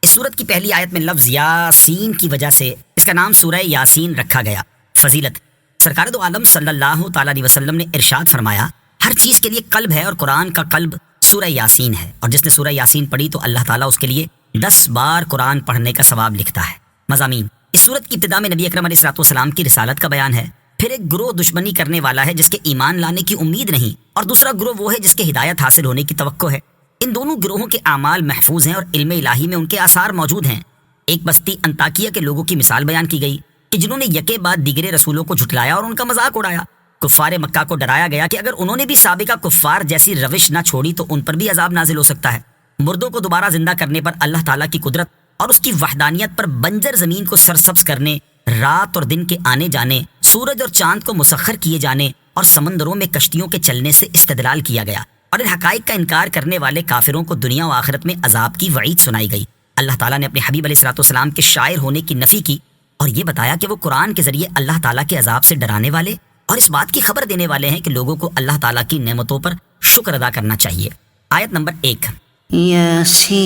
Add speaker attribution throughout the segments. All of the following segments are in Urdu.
Speaker 1: اس سورت کی پہلی آیت میں لفظ یاسین کی وجہ سے اس کا نام سورہ یاسین رکھا گیا۔ فضیلت: سرکار دو عالم صلی اللہ تعالیٰ علیہ وسلم نے ارشاد فرمایا، ہر چیز کے لیے قلب ہے اور قرآن کا قلب سورہ یاسین ہے، اور جس نے سورہ یاسین پڑھی تو اللہ تعالیٰ اس کے لیے 10 بار قرآن پڑھنے کا ثواب لکھتا ہے۔ مضامین: اس سورت کی ابتدا میں نبی اکرم علیہ الصلوۃ کی رسالت کا بیان ہے، پھر ایک گروہ دشمنی کرنے والا ہے جس کے ایمان لانے کی امید نہیں، اور دوسرا گروہ وہ ہے جس کے ہدایت حاصل ہونے کی توقع ہے۔ ان دونوں گروہوں کے اعمال محفوظ ہیں اور علم الہی میں ان کے آثار موجود ہیں۔ ایک بستی انطاکیہ کے لوگوں کی مثال بیان کی گئی کہ جنہوں نے یکے بعد دیگرے رسولوں کو جھٹلایا اور ان کا مذاق اڑایا۔ کفار مکہ کو ڈرایا گیا کہ اگر انہوں نے بھی سابقہ کفار جیسی روش نہ چھوڑی تو ان پر بھی عذاب نازل ہو سکتا ہے۔ مردوں کو دوبارہ زندہ کرنے پر اللہ تعالیٰ کی قدرت اور اس کی وحدانیت پر بنجر زمین کو سرسبز کرنے، رات اور دن کے آنے جانے، سورج اور چاند کو مسخر کیے جانے اور سمندروں میں کشتیوں کے چلنے سے استدلال کیا گیا، اور ان حقائق کا انکار کرنے والے کافروں کو دنیا و آخرت میں عذاب کی وعید سنائی گئی۔ اللہ تعالیٰ نے اپنے حبیب علیہ السلام کے شاعر ہونے کی نفی کی اور یہ بتایا کہ وہ قرآن کے ذریعے اللہ تعالیٰ کے عذاب سے ڈرانے والے اور اس بات کی خبر دینے والے ہیں کہ لوگوں کو اللہ تعالیٰ کی نعمتوں پر شکر ادا کرنا چاہیے۔ آیت نمبر 1۔
Speaker 2: یاسین،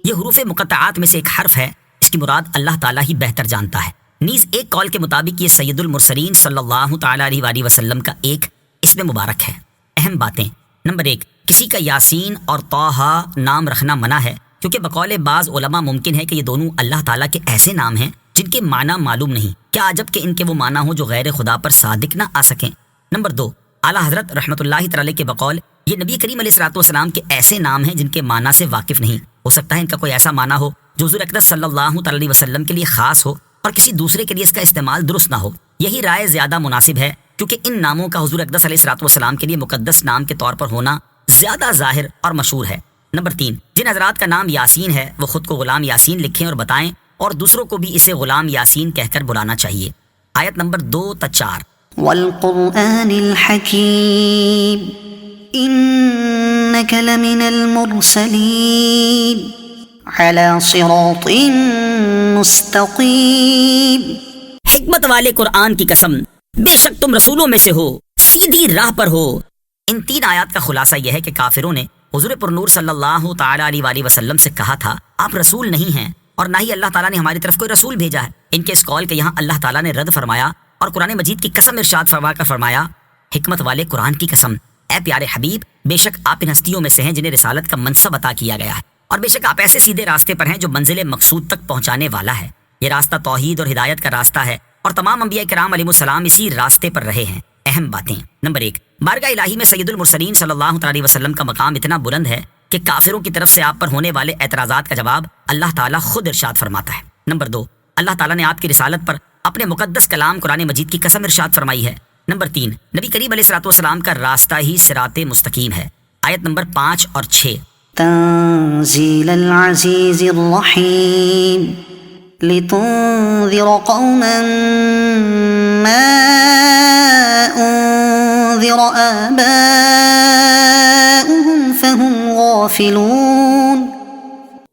Speaker 1: یہ حروف مقطعات میں سے ایک حرف ہے، اس کی مراد اللہ تعالیٰ ہی بہتر جانتا ہے۔ نیز ایک قول کے مطابق یہ سید المرسلین صلی اللہ تعالیٰ علیہ وآلہ وسلم کا ایک اسم مبارک ہے۔ اہم باتیں: نمبر 1، کسی کا یاسین اور طٰہٰ نام رکھنا منع ہے، کیونکہ بقول بعض علماء ممکن ہے کہ یہ دونوں اللہ تعالیٰ کے ایسے نام ہیں جن کے معنی معلوم نہیں، کیا عجب کہ ان کے وہ معنی ہوں جو غیر خدا پر صادق نہ آ سکیں۔ نمبر 2، اعلیٰ حضرت رحمۃ اللہ تعالی کے بقول یہ نبی کریم علیہ السلام کے ایسے نام ہیں جن کے معنی سے واقف نہیں، ہو سکتا ہے ان کا کوئی ایسا معنی ہو جو حضور اقدس صلی اللہ تعالی علیہ وسلم کے لیے خاص ہو اور کسی دوسرے کے لیے اس کا استعمال درست نہ ہو۔ یہی رائے زیادہ مناسب ہے، کیونکہ ان ناموں کا حضور اقدس علیہ السلام کے لیے مقدس نام کے طور پر ہونا زیادہ ظاہر اور مشہور ہے۔ نمبر 3، جن حضرات کا نام یاسین ہے وہ خود کو غلام یاسین لکھیں اور بتائیں، اور دوسروں کو بھی اسے غلام یاسین کہہ کر بلانا چاہیے۔ آیت نمبر 2 تا 4۔
Speaker 2: والقرآن الحکیم انک لمن المرسلین علی صراط مستقیم۔
Speaker 1: حکمت والے قرآن کی قسم، بے شک تم رسولوں میں سے ہو، سیدھی راہ پر ہو۔ ان 3 آیات کا خلاصہ یہ ہے کہ کافروں نے حضور پرنور صلی اللہ تعالیٰ علیہ وآلہ وسلم سے کہا تھا آپ رسول نہیں ہیں، اور نہ ہی اللہ تعالیٰ نے ہماری طرف کوئی رسول بھیجا ہے۔ ان کے اس قول کے یہاں اللہ تعالیٰ نے رد فرمایا اور قرآن مجید کی قسم ارشاد فرما کر فرمایا، حکمت والے قرآن کی قسم، اے پیارے حبیب، بے شک آپ ان ہستیوں میں سے ہیں جنہیں رسالت کا منصب عطا کیا گیا ہے، اور بے شک آپ ایسے سیدھے راستے پر ہیں جو منزل مقصود تک پہنچانے والا ہے۔ یہ راستہ توحید اور ہدایت کا راستہ ہے، اور تمام انبیاء کرام علیہ السلام اسی راستے پر رہے ہیں۔ اہم باتیں: نمبر 1، بارگاہ الہی میں سید المرسلین صلی اللہ تعالی وسلم کا مقام اتنا بلند ہے کہ کافروں کی طرف سے آپ پر ہونے والے اعتراضات کا جواب اللہ تعالیٰ خود ارشاد فرماتا ہے۔ نمبر 2، اللہ تعالیٰ نے آپ کی رسالت پر اپنے مقدس کلام قرآن مجید کی قسم ارشاد فرمائی ہے۔ نمبر 3، نبی کریم علیہ السلام کا راستہ ہی صراط مستقیم ہے۔ آیت نمبر 5 اور 6۔
Speaker 2: تنزیل العزیز الرحیم لتنذر قوما ما انذر آباؤهم فهم غافلون۔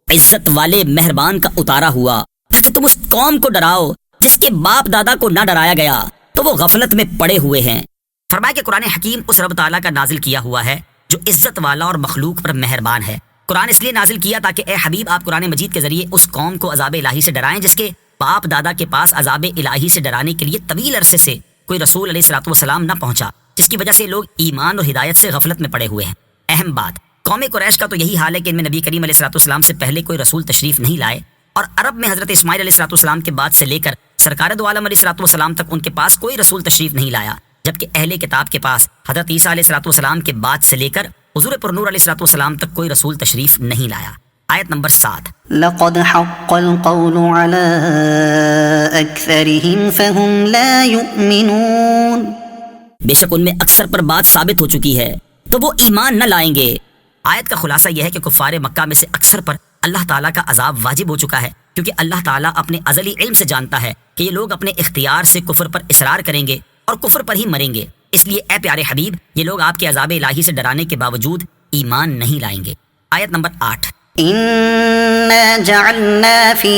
Speaker 1: عزت والے مہربان کا اتارا ہوا تاکہ تم اس قوم کو ڈراؤ جس کے باپ دادا کو نہ ڈرایا گیا تو وہ غفلت میں پڑے ہوئے ہیں۔ فرمایا کہ قرآن حکیم اس رب تعالیٰ کا نازل کیا ہوا ہے جو عزت والا اور مخلوق پر مہربان ہے۔ قرآن اس لیے نازل کیا تاکہ اے حبیب آپ قرآن مجید کے ذریعے اس قوم کو عذاب الہی سے ڈرائیں جس کے باپ دادا کے پاس عذاب الہی سے ڈرانے کے لیے طویل عرصے سے کوئی رسول علیہ السلام نہ پہنچا، جس کی وجہ سے لوگ ایمان اور ہدایت سے غفلت میں پڑے ہوئے ہیں۔ اہم بات: قوم قریش کا تو یہی حال ہے کہ ان میں نبی کریم علیہ السلام سے پہلے کوئی رسول تشریف نہیں لائے، اور عرب میں حضرت اسماعیل علیہ السلام کے بعد سے لے کر سرکار دو عالم علیہ السلام تک ان کے پاس کوئی رسول تشریف نہیں لایا، جبکہ اہل کتاب کے پاس حضرت عیسیٰ علیہ السلام کے بعد سے لے کر حضور پرنور علیہ السلام تک کوئی رسول تشریف نہیں لایا۔ آیت نمبر 7۔
Speaker 2: لقد حق القول على اکثرهم فهم لا يؤمنون۔
Speaker 1: بے شک ان میں اکثر پر بات ثابت ہو چکی ہے تو وہ ایمان نہ لائیں گے۔ آیت کا خلاصہ یہ ہے کہ کفار مکہ میں سے اکثر پر اللہ تعالیٰ کا عذاب واجب ہو چکا ہے، کیونکہ اللہ تعالیٰ اپنے ازلی علم سے جانتا ہے کہ یہ لوگ اپنے اختیار سے کفر پر اصرار کریں گے اور کفر پر ہی مریں گے، اس لیے اے پیارے حبیب یہ لوگ آپ کے عذاب الہی سے ڈرانے کے باوجود ایمان نہیں لائیں گے۔ آیت نمبر 8۔
Speaker 2: انا جعلنا في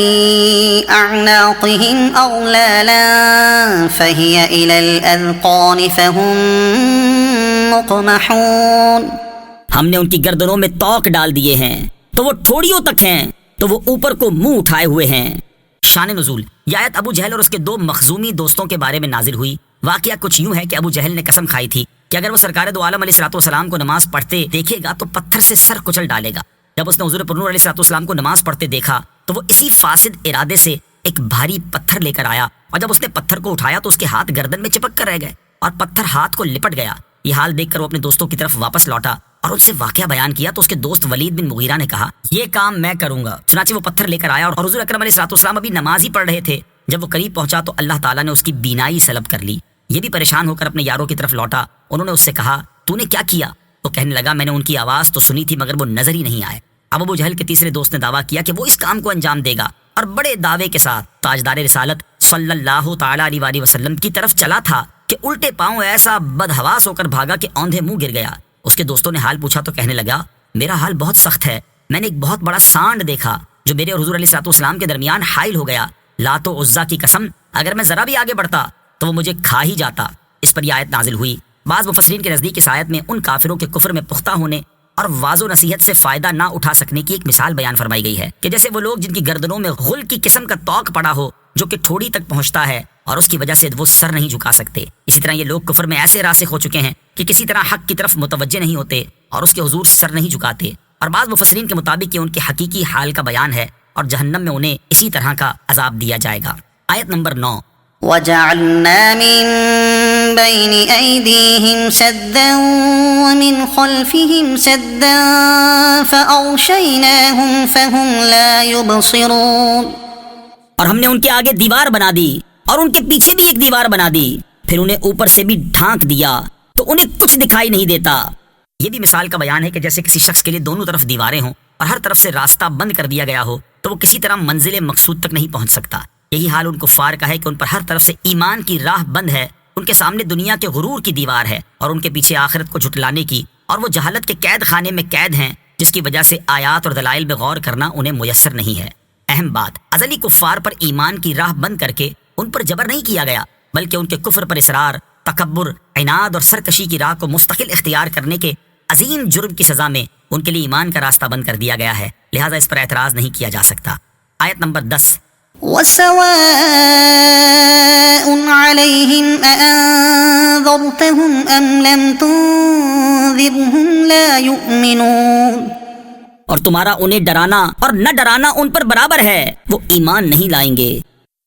Speaker 2: اعناقهم اغلالا فهي الى الاذقان فهم مقمحون۔
Speaker 1: ہم نے ان کی گردنوں میں توق ڈال دیے ہیں تو وہ ٹھوڑیوں تک ہیں، تو وہ اوپر کو منہ اٹھائے ہوئے ہیں۔ شان نزول، یہ آیت ابو جہل اور اس کے 2 مخزومی دوستوں کے بارے میں نازل ہوئی۔ واقعہ کچھ یوں ہے کہ ابو جہل نے قسم کھائی تھی کہ اگر وہ سرکار دو عالم علیہ الصلوۃ والسلام کو نماز پڑھتے دیکھے گا تو پتھر سے سر کچل ڈالے گا۔ جب اس نے حضور پرنور علیہ الصلوۃ والسلام کو نماز پڑھتے دیکھا تو وہ اسی فاسد ارادے سے ایک بھاری پتھر لے کر آیا، اور جب اس نے پتھر کو اٹھایا تو اس کے ہاتھ گردن میں چپک کر رہ گئے اور پتھر ہاتھ کو لپٹ گیا۔ یہ حال دیکھ کر وہ اپنے دوستوں کی طرف واپس لوٹا اور ان سے واقعہ بیان کیا تو اس کے دوست ولید بن مغیرہ نے کہا یہ کام میں کروں گا۔ چنانچہ وہ پتھر لے کر آیا اور حضور اکرم علیہ الصلوۃ والسلام ابھی نماز ہی پڑھ رہے تھے۔ جب وہ قریب پہنچا تو اللہ تعالیٰ نے اس کی بینائی سلب کر لی۔ یہ بھی پریشان ہو کر اپنے یاروں کی طرف لوٹا۔ انہوں نے اس سے کہا تو نے کیا کیا؟ وہ کہنے لگا میں نے ان کی آواز تو سنی تھی مگر وہ نظر ہی نہیں آئے۔ اب ابو جہل کے تیسرے دوست نے دعویٰ کیا کہ وہ اس کام کو انجام دے گا، اور بڑے دعوے کے ساتھ تاجدار رسالت صلی اللہ تعالی علیہ وآلہ وسلم کی طرف چلا تھا کہ الٹے پاؤں ایسا بدحواس ہو کر بھاگا کہ اوندھے منہ گر گیا۔ اس کے دوستوں نے حال پوچھا تو کہنے لگا میرا حال بہت سخت ہے، میں نے ایک بہت بڑا سانڈ دیکھا جو میرے اور حضور علیہ الصلوۃ والسلام کے درمیان حائل ہو گیا۔ لات و عزا کی قسم اگر میں ذرا بھی آگے بڑھتا تو وہ مجھے کھا ہی جاتا۔ اس پر یہ آیت نازل ہوئی۔ بعض مفسرین کے نزدیک اس آیت میں ان کافروں کے کفر میں پختہ ہونے اور واض و نصیحت سے فائدہ نہ اٹھا سکنے کی ایک مثال بیان فرمائی گئی ہے کہ جیسے وہ لوگ جن کی گردنوں میں غل کی قسم کا توق پڑا ہو جو کہ ٹھوڑی تک پہنچتا ہے اور اس کی وجہ سے وہ سر نہیں جھکا سکتے، اسی طرح یہ لوگ کفر میں ایسے راسخ ہو چکے ہیں کہ کسی طرح حق کی طرف متوجہ نہیں ہوتے اور اس کے حضور سر نہیں جھکاتے۔ اور بعض مفسرین کے مطابق یہ ان کے حقیقی حال کا بیان ہے اور جہنم میں انہیں اسی طرح کا عذاب دیا جائے گا۔ آیت نمبر 9،
Speaker 2: وَجَعَلْنَا مِن بَيْنِ أَيْدِيهِمْ سَدًّا وَمِنْ خَلْفِهِمْ سَدًّا فَأَغْشَيْنَاهُمْ فَهُمْ لَا يُبْصِرُونَ۔
Speaker 1: اور ہم نے ان کے آگے دیوار بنا دی اور ان کے پیچھے بھی ایک دیوار بنا دی، پھر انہیں اوپر سے بھی ڈھانک دیا تو انہیں کچھ دکھائی نہیں دیتا۔ یہ بھی مثال کا بیان ہے کہ جیسے کسی شخص کے لیے دونوں طرف دیواریں ہوں اور ہر طرف سے راستہ بند کر دیا گیا ہو تو وہ کسی طرح منزل مقصود تک نہیں پہنچ سکتا۔ یہی حال ان کفار کا ہے کہ ان پر ہر طرف سے ایمان کی راہ بند ہے، ان کے سامنے دنیا کے غرور کی دیوار ہے اور ان کے پیچھے آخرت کو جھٹلانے کی، اور وہ جہالت کے قید خانے میں قید ہیں جس کی وجہ سے آیات اور دلائل پہ غور کرنا انہیں میسر نہیں ہے۔ اہم بات، ازلی کفار پر ایمان کی راہ بند کر کے ان پر جبر نہیں کیا گیا، بلکہ ان کے کفر پر اصرار، تکبر، عناد اور سرکشی کی راہ کو مستقل اختیار کرنے کے عظیم جرم کی سزا میں ان کے لیے ایمان کا راستہ بند کر دیا گیا ہے، لہٰذا اس پر اعتراض نہیں کیا جا سکتا۔ آیت نمبر 10،
Speaker 2: وَسَوَاءٌ عَلَيْهِمْ أَأَنذَرْتَهُمْ أَمْ لَمْ تُنذِرْهُمْ لَا يُؤْمِنُونَ۔
Speaker 1: اور تمہارا انہیں ڈرانا اور نہ ڈرانا ان پر برابر ہے، وہ ایمان نہیں لائیں گے۔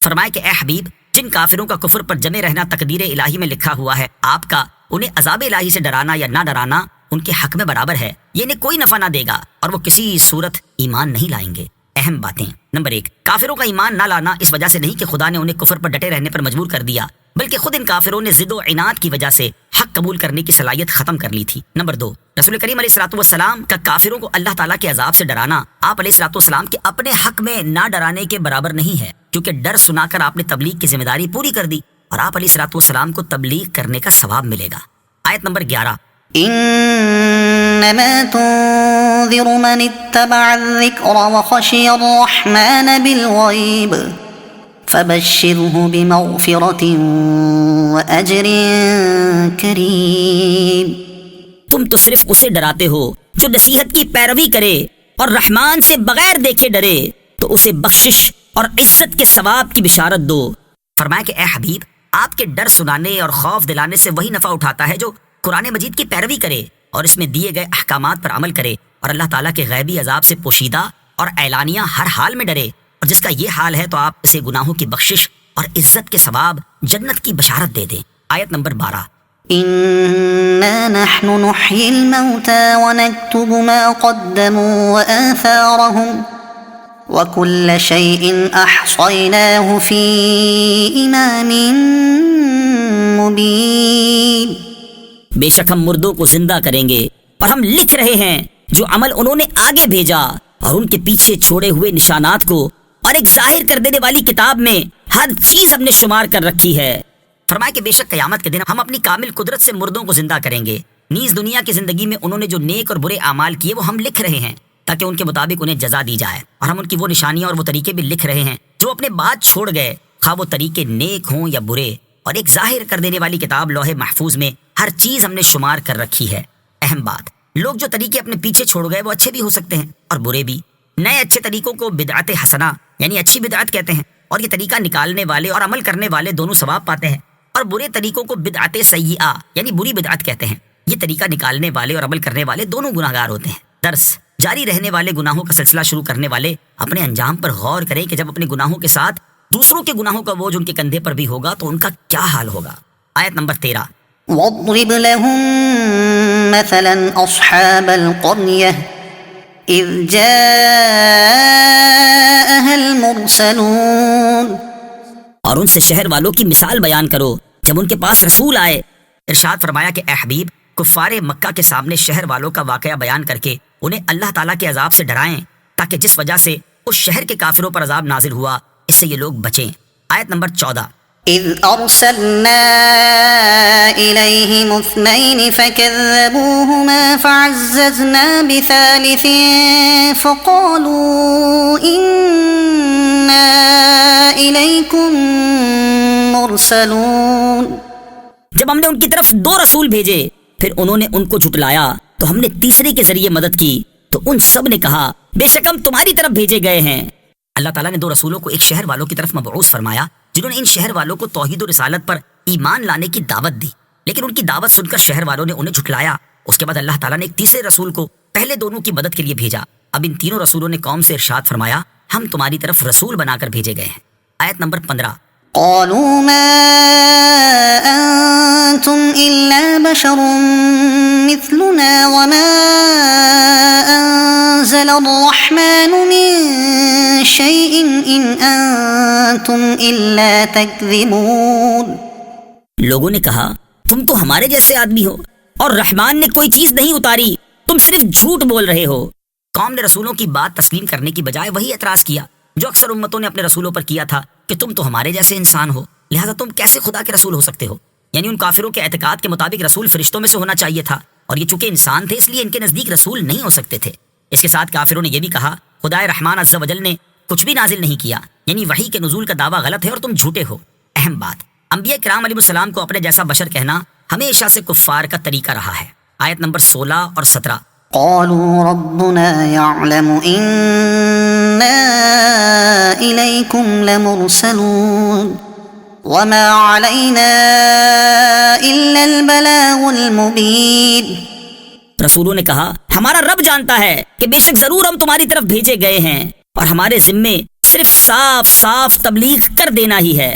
Speaker 1: فرمائے کہ اے حبیب، جن کافروں کا کفر پر جمے رہنا تقدیر الہی میں لکھا ہوا ہے، آپ کا انہیں عذاب الہی سے ڈرانا یا نہ ڈرانا ان کے حق میں برابر ہے، یہ انہیں کوئی نفع نہ دے گا اور وہ کسی صورت ایمان نہیں لائیں گے۔ اہم باتیں، نمبر 1، کافروں کا ایمان نہ لانا اس وجہ سے نہیں کہ خدا نے انہیں کفر پر ڈٹے رہنے پر مجبور کر دیا، بلکہ خود ان کافروں نے ضد و عناد کی وجہ سے حق قبول کرنے کی صلاحیت ختم کر لی تھی۔ نمبر 2، رسول کریم علیہ الصلوۃ والسلام کا کافروں کو اللہ تعالیٰ کے عذاب سے ڈرانا آپ علیہ الصلوۃ والسلام کے اپنے حق میں نہ ڈرانے کے برابر نہیں ہے، کیونکہ ڈر سنا کر آپ نے تبلیغ کی ذمہ داری پوری کر دی اور آپ علیہ الصلوۃ والسلام کو تبلیغ کرنے کا ثواب ملے گا۔ آیت نمبر 11،
Speaker 2: إنما تنذر من اتبع الذكر وخشي الرحمن بالغيب فبشره بمغفرة وأجر كريم۔
Speaker 1: تم تو صرف اسے ڈراتے ہو جو نصیحت کی پیروی کرے اور رحمان سے بغیر دیکھے ڈرے، تو اسے بخشش اور عزت کے ثواب کی بشارت دو۔ فرمایا کہ اے حبیب، آپ کے ڈر سنانے اور خوف دلانے سے وہی نفع اٹھاتا ہے جو قرآن مجید کی پیروی کرے اور اس میں دیے گئے احکامات پر عمل کرے اور اللہ تعالیٰ کے غیبی عذاب سے پوشیدہ اور اعلانیہ ہر حال میں ڈرے، اور جس کا یہ حال ہے تو آپ اسے گناہوں کی بخشش اور عزت کے ثواب جنت کی بشارت دے دیں۔ آیت نمبر 12،
Speaker 2: إنا نحن نحيي الموتى ونكتب ما قدموا وآثارهم وكل شيء أحصيناه في إمام مبين۔
Speaker 1: بے شک ہم مردوں کو زندہ کریں گے اور ہم لکھ رہے ہیں جو عمل انہوں نے آگے بھیجا اور ان کے پیچھے چھوڑے ہوئے نشانات کو، اور ایک ظاہر کر دینے والی کتاب میں ہر چیز ہم نے شمار کر رکھی ہے۔ فرمایا کہ بے شک قیامت کے دن ہم اپنی کامل قدرت سے مردوں کو زندہ کریں گے، نیز دنیا کی زندگی میں انہوں نے جو نیک اور برے اعمال کیے وہ ہم لکھ رہے ہیں تاکہ ان کے مطابق انہیں جزا دی جائے، اور ہم ان کی وہ نشانیاں اور وہ طریقے بھی لکھ رہے ہیں جو اپنے بعد چھوڑ گئے، خواہ وہ طریقے نیک ہوں یا برے، اور ایک ظاہر کر دینے والی کتاب لوح محفوظ میں ہر چیز ہم نے شمار کر رکھی ہے۔ اہم بات، لوگ جو طریقے اپنے پیچھے چھوڑ گئے وہ اچھے بھی ہو سکتے ہیں اور برے بھی. نئے اچھے طریقوں کو بدعت حسنہ یعنی اچھی بدعت کہتے ہیں، اور یہ طریقہ نکالنے والے اور عمل کرنے والے دونوں ثواب پاتے ہیں. اور برے طریقوں کو بدعت سیئہ یعنی بری بدعت کہتے ہیں. یہ طریقہ نکالنے والے اور عمل کرنے والے دونوں گناہگار ہوتے ہیں. درس: جاری رہنے والے گناہوں کا سلسلہ شروع کرنے والے اپنے انجام پر غور کریں کہ جب اپنے گناہوں کے ساتھ دوسروں کے گناہوں کا بوجھ ان کے کندھے پر بھی ہوگا تو ان کا کیا حال ہوگا. آیت نمبر 13.
Speaker 2: واضرب لهم مثلا أصحاب القرية إذ جاءها المرسلون.
Speaker 1: اور ان سے شہر والوں کی مثال بیان کرو جب ان کے پاس رسول آئے. ارشاد فرمایا کہ اے حبیب، کفار مکہ کے سامنے شہر والوں کا واقعہ بیان کر کے انہیں اللہ تعالیٰ کے عذاب سے ڈرائیں، تاکہ جس وجہ سے اس شہر کے کافروں پر عذاب نازل ہوا اس سے یہ لوگ بچیں. آیت نمبر 14.
Speaker 2: إذ أرسلنا إليهم 2 فكذبوهما فعززنا بثالث فقالوا إنا إليكم مرسلون.
Speaker 1: جب ہم نے ان کی طرف 2 رسول بھیجے پھر انہوں نے ان کو جھٹلایا تو ہم نے تیسرے کے ذریعے مدد کی تو ان سب نے کہا بے شک ہم تمہاری طرف بھیجے گئے ہیں. اللہ تعالیٰ نے 2 رسولوں کو ایک شہر والوں کی طرف مبعوث فرمایا جنہوں نے ان شہر والوں کو توحید و رسالت پر ایمان لانے کی دعوت دی، لیکن ان کی دعوت سن کر شہر والوں نے انہیں جھٹلایا. اس کے بعد اللہ تعالیٰ نے ایک تیسرے رسول کو پہلے دونوں کی مدد کے لیے بھیجا. اب ان تینوں رسولوں نے قوم سے ارشاد فرمایا ہم تمہاری طرف رسول بنا کر بھیجے گئے ہیں. آیت نمبر 15.
Speaker 2: قالوا ما أنتم إلا بشر مثلنا وما أنزل الرحمن من شيء إن أنتم إلا تكذبون.
Speaker 1: لوگوں نے کہا تم تو ہمارے جیسے آدمی ہو اور رحمان نے کوئی چیز نہیں اتاری، تم صرف جھوٹ بول رہے ہو. قوم نے رسولوں کی بات تسلیم کرنے کی بجائے وہی اعتراض کیا جو اکثر امتوں نے اپنے رسولوں پر کیا تھا کہ تم تو ہمارے جیسے انسان ہو، لہذا تم کیسے خدا کے رسول ہو سکتے ہو. یعنی ان کافروں کے اعتقاد کے مطابق رسول فرشتوں میں سے ہونا چاہیے تھا، اور یہ چونکہ انسان تھے اس لیے ان کے نزدیک رسول نہیں ہو سکتے تھے. اس کے ساتھ کافروں نے یہ بھی کہا خدائے رحمان عز و جل نے کچھ بھی نازل نہیں کیا، یعنی وحی کے نزول کا دعویٰ غلط ہے اور تم جھوٹے ہو. اہم بات، انبیاء کرام علیہ السلام کو اپنے جیسا بشر کہنا ہمیشہ سے کفار کا طریقہ رہا ہے. آیت نمبر 16 اور 17.
Speaker 2: قالوا ربنا يعلم إنا إليكم لمرسلون وما علينا إلا البلاغ المبين.
Speaker 1: رسولوں نے کہا ہمارا رب جانتا ہے کہ بے شک ضرور ہم تمہاری طرف بھیجے گئے ہیں اور ہمارے ذمے صرف صاف صاف تبلیغ کر دینا ہی ہے.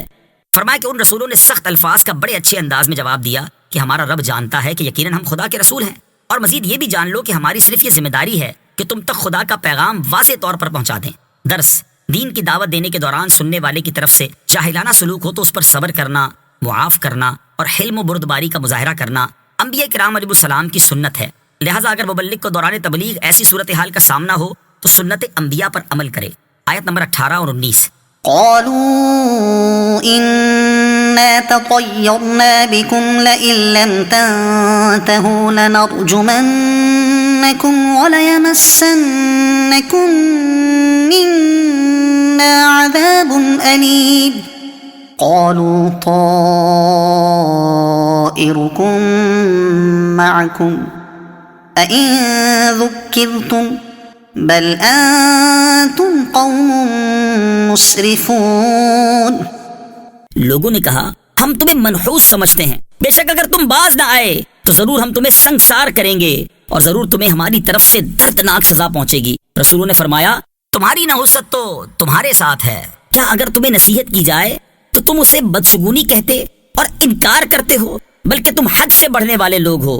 Speaker 1: فرمایا کہ ان رسولوں نے سخت الفاظ کا بڑے اچھے انداز میں جواب دیا کہ ہمارا رب جانتا ہے کہ یقیناً ہم خدا کے رسول ہیں، اور مزید یہ بھی جان لو کہ ہماری صرف یہ ذمہ داری ہے کہ تم تک خدا کا پیغام واضح طور پر پہنچا دیں. درس: دین کی دعوت دینے کے دوران سننے والے کی طرف سے جاہلانہ سلوک ہو تو اس پر صبر کرنا، معاف کرنا اور حلم و بردباری کا مظاہرہ کرنا انبیاء کرام علیہ السلام کی سنت ہے. لہٰذا اگر مبلغ کو دوران تبلیغ ایسی صورتحال کا سامنا ہو تو سنت انبیاء پر عمل کرے. آیت نمبر 18 اور 19.
Speaker 2: قالوا إنا تطيرنا بكم لئن لم تنتهوا لنرجمنكم وليمسنكم منا عذاب أليم. قالوا طائركم معكم أئن ذكرتم بل انتم قوم مسرفون.
Speaker 1: لوگوں نے کہا ہم تمہیں منحوس سمجھتے ہیں، بے شک اگر تم باز نہ آئے تو ضرور ہم تمہیں سنگسار کریں گے اور ضرور تمہیں ہماری طرف سے دردناک سزا پہنچے گی. رسولوں نے فرمایا تمہاری نحوست تو تمہارے ساتھ ہے، کیا اگر تمہیں نصیحت کی جائے تو تم اسے بدشگونی کہتے اور انکار کرتے ہو، بلکہ تم حد سے بڑھنے والے لوگ ہو.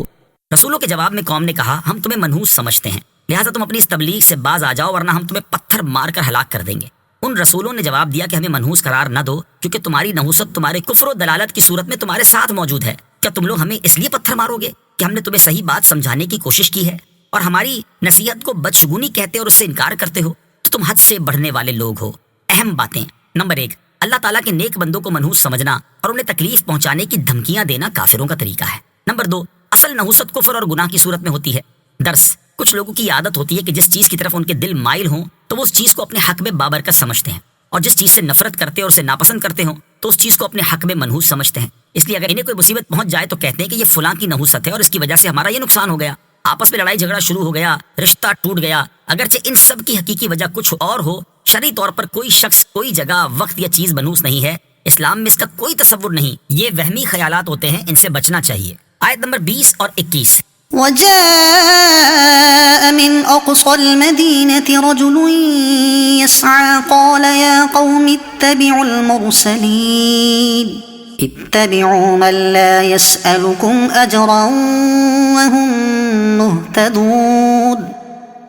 Speaker 1: رسولوں کے جواب میں قوم نے کہا ہم تمہیں منحوس سمجھتے ہیں، لہٰذا تم اپنی اس تبلیغ سے باز آ جاؤ ورنہ ہم تمہیں پتھر مار کر ہلاک کر دیں گے. ان رسولوں نے جواب دیا کہ ہمیں منحوس قرار نہ دو کیونکہ تمہاری نحوست تمہارے کفر و دلالت کی صورت میں تمہارے ساتھ موجود ہے. کیا تم لوگ ہمیں اس لیے پتھر مارو گے کہ ہم نے تمہیں صحیح بات سمجھانے کی کوشش کی ہے اور ہماری نصیحت کو بدشگونی کہتے اور اس سے انکار کرتے ہو تو تم حد سے بڑھنے والے لوگ ہو. اہم باتیں. نمبر 1، اللہ تعالیٰ کے نیک بندوں کو منحوس سمجھنا اور انہیں تکلیف پہنچانے کی دھمکیاں دینا کافروں کا طریقہ ہے. نمبر 2، اصل نحوست کفر اور گناہ کی صورت میں ہوتی ہے. درس: کچھ لوگوں کی عادت ہوتی ہے کہ جس چیز کی طرف ان کے دل مائل ہوں تو وہ اس چیز کو اپنے حق میں بابرکت سمجھتے ہیں، اور جس چیز سے نفرت کرتے اور اسے ناپسند کرتے ہوں تو اس چیز کو اپنے حق میں منحوس سمجھتے ہیں. اس لیے اگر انہیں کوئی مصیبت پہنچ جائے تو کہتے ہیں کہ یہ فلاں کی نحوست ہے اور اس کی وجہ سے ہمارا یہ نقصان ہو گیا. آپس میں لڑائی جھگڑا شروع ہو گیا، رشتہ ٹوٹ گیا، اگرچہ ان سب کی حقیقی وجہ کچھ اور ہو، شرعی طور پر کوئی شخص، کوئی جگہ، وقت یا چیز منحوس نہیں ہے، اسلام میں اس کا کوئی تصور نہیں، یہ وہمی خیالات ہوتے ہیں، ان سے بچنا چاہیے۔ آیت نمبر 20 اور 21۔
Speaker 2: وجاء من أقصى المدينة رجل يسعى قال يا قوم اتبعوا المرسلين اتبعوا من لا يسألكم أجرا وهم مهتدون۔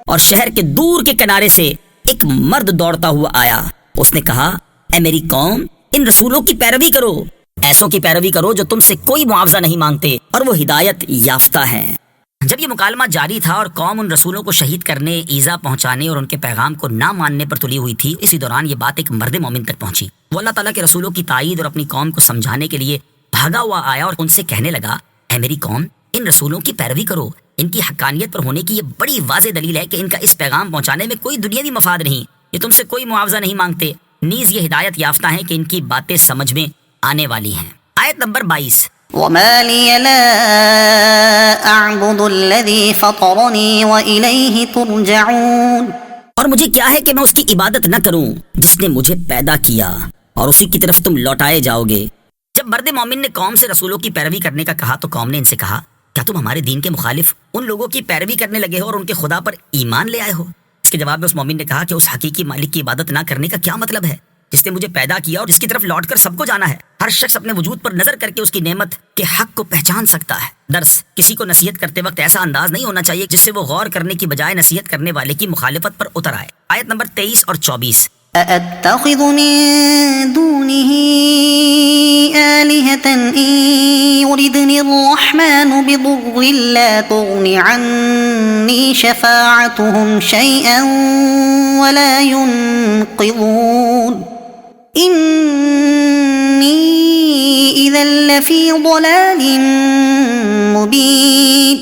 Speaker 1: اور شہر کے دور کے کنارے سے ایک مرد دوڑتا ہوا آیا، اس نے کہا اے میری قوم، ان رسولوں کی پیروی کرو، ایسوں کی پیروی کرو جو تم سے کوئی معاوضہ نہیں مانگتے اور وہ ہدایت یافتہ ہیں۔ جب یہ مکالمہ جاری تھا اور قوم ان رسولوں کو شہید کرنے، ایذا پہنچانے اور ان کے پیغام کو نہ ماننے پر تلی ہوئی تھی، اسی دوران یہ بات ایک مرد مومن تک پہنچی۔ وہ اللہ تعالیٰ کے رسولوں کی تائید اور اپنی قوم کو سمجھانے کے لیے بھاگا ہوا آیا اور ان سے کہنے لگا اے میری قوم، ان رسولوں کی پیروی کرو، ان کی حقانیت پر ہونے کی یہ بڑی واضح دلیل ہے کہ ان کا اس پیغام پہنچانے میں کوئی دنیاوی مفاد نہیں، یہ تم سے کوئی معاوضہ نہیں مانگتے، نیز یہ ہدایت یافتہ ہیں کہ ان کی باتیں سمجھ میں آنے والی ہیں۔ آیت نمبر 22۔
Speaker 2: وما لي لا أعبد الذي فطرني وإليه ترجعون۔
Speaker 1: اور مجھے کیا ہے کہ میں اس کی عبادت نہ کروں جس نے مجھے پیدا کیا، اور اسی کی طرف تم لوٹائے جاؤ گے۔ جب مرد مومن نے قوم سے رسولوں کی پیروی کرنے کا کہا تو قوم نے ان سے کہا کیا تم ہمارے دین کے مخالف ان لوگوں کی پیروی کرنے لگے ہو اور ان کے خدا پر ایمان لے آئے ہو؟ اس کے جواب میں اس مومن نے کہا کہ اس حقیقی مالک کی عبادت نہ کرنے کا کیا مطلب ہے جس نے مجھے پیدا کیا اور جس کی طرف لوٹ کر سب کو جانا ہے۔ ہر شخص اپنے وجود پر نظر کر کے اس کی نعمت کے حق کو پہچان سکتا ہے۔ درس: کسی کو نصیحت کرتے وقت ایسا انداز نہیں ہونا چاہیے جس سے وہ غور کرنے کی بجائے نصیحت کرنے والے کی مخالفت پر اتر آئے۔ آیت نمبر 23 اور 24۔
Speaker 2: أأتخذ من دونه آلهة إن يردني الرحمن بضر لا تغن عني شفاعتهم شيئا ولا ينقذون إني إذا لفي ضلال مبين۔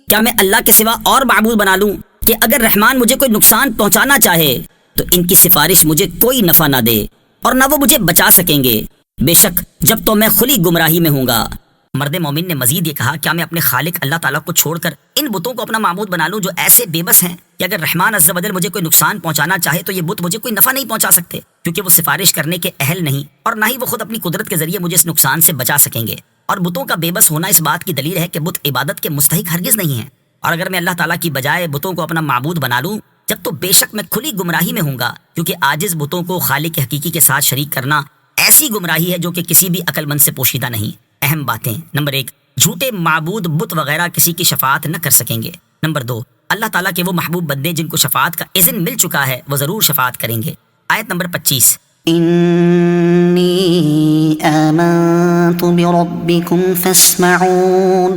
Speaker 1: کیا میں اللہ کے سوا اور معبود بنا لوں کہ اگر رحمان مجھے کوئی نقصان پہنچانا چاہے تو ان کی سفارش مجھے کوئی نفع نہ دے اور نہ وہ مجھے بچا سکیں گے، بے شک جب تو میں کھلی گمراہی میں ہوں گا۔ مرد مومن نے مزید یہ کہا کیا میں اپنے خالق اللہ تعالیٰ کو چھوڑ کر ان بتوں کو اپنا معبود بنا لوں جو ایسے بے بس ہیں کہ اگر رحمان عز و جل مجھے کوئی نقصان پہنچانا چاہے تو یہ بت مجھے کوئی نفع نہیں پہنچا سکتے، کیونکہ وہ سفارش کرنے کے اہل نہیں اور نہ ہی وہ خود اپنی قدرت کے ذریعے مجھے اس نقصان سے بچا سکیں گے۔ اور بتوں کا بے بس ہونا اس بات کی دلیل ہے کہ بت عبادت کے مستحق ہرگز نہیں ہیں، اور اگر میں اللہ تعالیٰ کی بجائے بتوں کو اپنا معبود بنا لوں جب تو بے شک میں کھلی گمراہی میں ہوں گا، کیونکہ عاجز بتوں کو خالق حقیقی کے ساتھ شریک کرنا ایسی گمراہی ہے جو کہ کسی بھی عقل مند سے پوشیدہ نہیں۔ اہم باتیں: نمبر 1، جھوٹے معبود بت وغیرہ کسی کی شفاعت نہ کر سکیں گے۔ نمبر 2، اللہ تعالیٰ کے وہ محبوب بندے جن کو شفاعت کا اذن مل چکا ہے وہ ضرور شفاعت کریں گے۔ آیت نمبر 25۔
Speaker 2: إني آمنت بربكم فاسمعون۔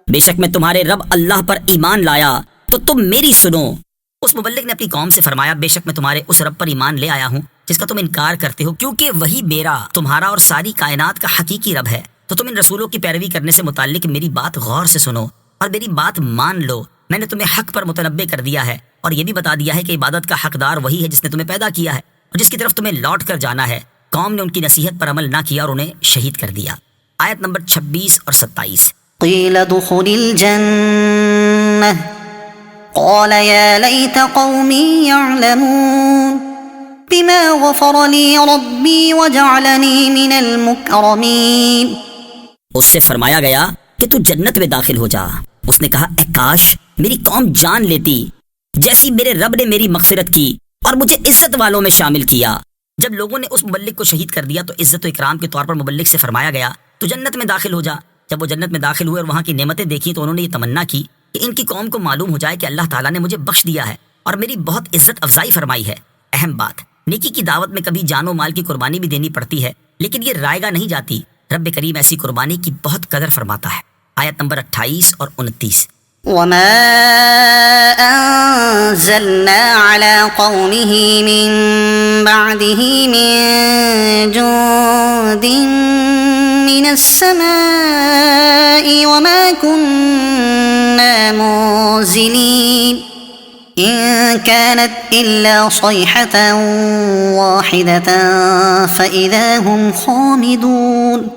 Speaker 1: بے شک میں تمہارے رب اللہ پر ایمان لایا تو تم میری سنو۔ اس مبلغ نے اپنی قوم سے فرمایا بے شک میں تمہارے اس رب پر ایمان لے آیا ہوں جس کا تم انکار کرتے ہو، کیونکہ وہی میرا، تمہارا اور ساری کائنات کا حقیقی رب ہے، تو تم ان رسولوں کی پیروی کرنے سے متعلق میری بات غور سے سنو اور میری بات مان لو۔ میں نے تمہیں حق پر متنبع کر دیا ہے اور یہ بھی بتا دیا ہے کہ عبادت کا حقدار وہی ہے جس نے تمہیں پیدا کیا ہے اور جس کی طرف تمہیں لوٹ کر جانا ہے۔ قوم نے ان کی نصیحت پر عمل نہ کیا اور انہیں شہید کر دیا۔ آیت نمبر 26 اور 27۔
Speaker 2: قيل ادخل الجنة قال يا ليت قومي يعلمون بما غفر لي ربي وجعلني من المكرمين۔
Speaker 1: اس سے فرمایا گیا کہ تو جنت میں داخل ہو جا۔ اس نے کہا اے کاش میری قوم جان لیتی جیسی میرے رب نے میری مغفرت کی اور مجھے عزت والوں میں شامل کیا۔ جب لوگوں نے اس مبلغ کو شہید کر دیا تو عزت و اکرام کے طور پر مبلغ سے فرمایا گیا تو جنت میں داخل ہو جا۔ جب وہ جنت میں داخل ہوئے اور وہاں کی نعمتیں دیکھی تو انہوں نے یہ تمنا کی کہ ان کی قوم کو معلوم ہو جائے کہ اللہ تعالیٰ نے مجھے بخش دیا ہے اور میری بہت عزت افزائی فرمائی ہے۔ اہم بات: نیکی کی دعوت میں کبھی جان و مال کی قربانی بھی دینی پڑتی ہے، لیکن یہ رائے گاہ نہیں جاتی۔ رب کریم ایسی قربانی کی بہت قدر فرماتا ہے۔ آیت نمبر 28 اور 29۔
Speaker 2: وما أنزلنا على قومه من بعده من جند من السماء وما كنا منزلين إن كانت إلا صيحة واحدة فإذا هم خامدون۔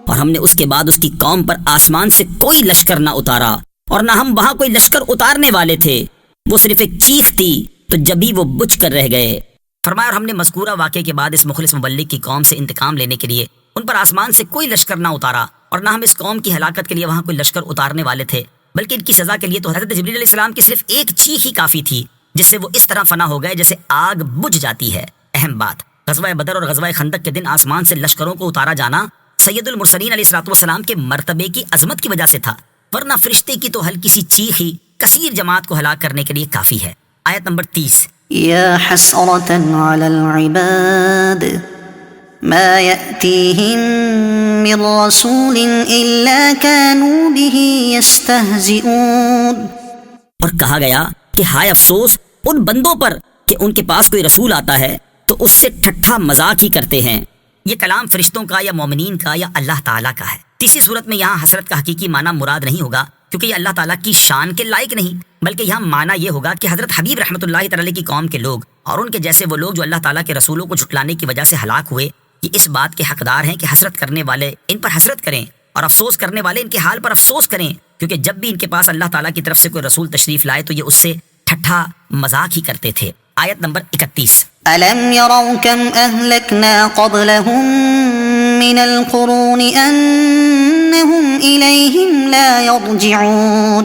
Speaker 1: اور ہم نے اس کے بعد اس کی قوم پر آسمان سے کوئی لشکر نہ اتارا اور نہ ہم وہاں کوئی لشکر اتارنے والے تھے، وہ صرف ایک چیخ تھی تو جبھی وہ بجھ کر رہ گئے۔ فرمایا اور ہم نے مذکورہ واقعے کے بعد اس مخلص مبلغ کی قوم سے انتقام لینے کے لیے ان پر آسمان سے کوئی لشکر نہ اتارا، اور نہ ہم اس قوم کی ہلاکت کے لیے وہاں کوئی لشکر اتارنے والے تھے، بلکہ ان کی سزا کے لیے تو حضرت جبریل علیہ السلام کی صرف ایک چیخ ہی کافی تھی، جس سے وہ اس طرح فنا ہو گئے جیسے آگ بجھ جاتی ہے۔ اہم بات، غزوہ بدر اور غزوہ خندق کے دن آسمان سے لشکروں کو اتارا جانا سید المرسلین علیہ الصلوۃ والسلام کے مرتبے کی عظمت کی وجہ سے تھا، ورنہ فرشتے کی تو ہلکی سی چیخ ہی کثیر جماعت کو ہلاک کرنے کے لیے کافی ہے۔ آیت نمبر 30۔
Speaker 2: يا حسرة على العباد ما يأتيهم من رسول إلا كانوا به يستهزئون۔
Speaker 1: اور کہا گیا کہ ہائے افسوس ان بندوں پر کہ ان کے پاس کوئی رسول آتا ہے تو اس سے ٹھٹھا مذاق ہی کرتے ہیں۔ یہ کلام فرشتوں کا یا مومنین کا یا اللہ تعالیٰ کا ہے۔ تیسری صورت میں یہاں حسرت کا حقیقی معنی مراد نہیں ہوگا، کیونکہ یہ اللہ تعالیٰ کی شان کے لائق نہیں، بلکہ یہاں معنی یہ ہوگا کہ حضرت حبیب رحمۃ اللہ تعالی کی قوم کے لوگ اور ان کے جیسے وہ لوگ جو اللہ تعالیٰ کے رسولوں کو جھٹلانے کی وجہ سے ہلاک ہوئے، یہ اس بات کے حقدار ہیں کہ حسرت کرنے والے ان پر حسرت کریں اور افسوس کرنے والے ان کے حال پر افسوس کریں، کیونکہ جب بھی ان کے پاس اللہ تعالیٰ کی طرف سے کوئی رسول تشریف لائے تو یہ اس سے ٹھٹھا مذاق ہی کرتے تھے۔ آیت نمبر 31۔
Speaker 2: ألم يروا كم أهلكنا قبلهم من القرون أنهم إليهم لا يرجعون۔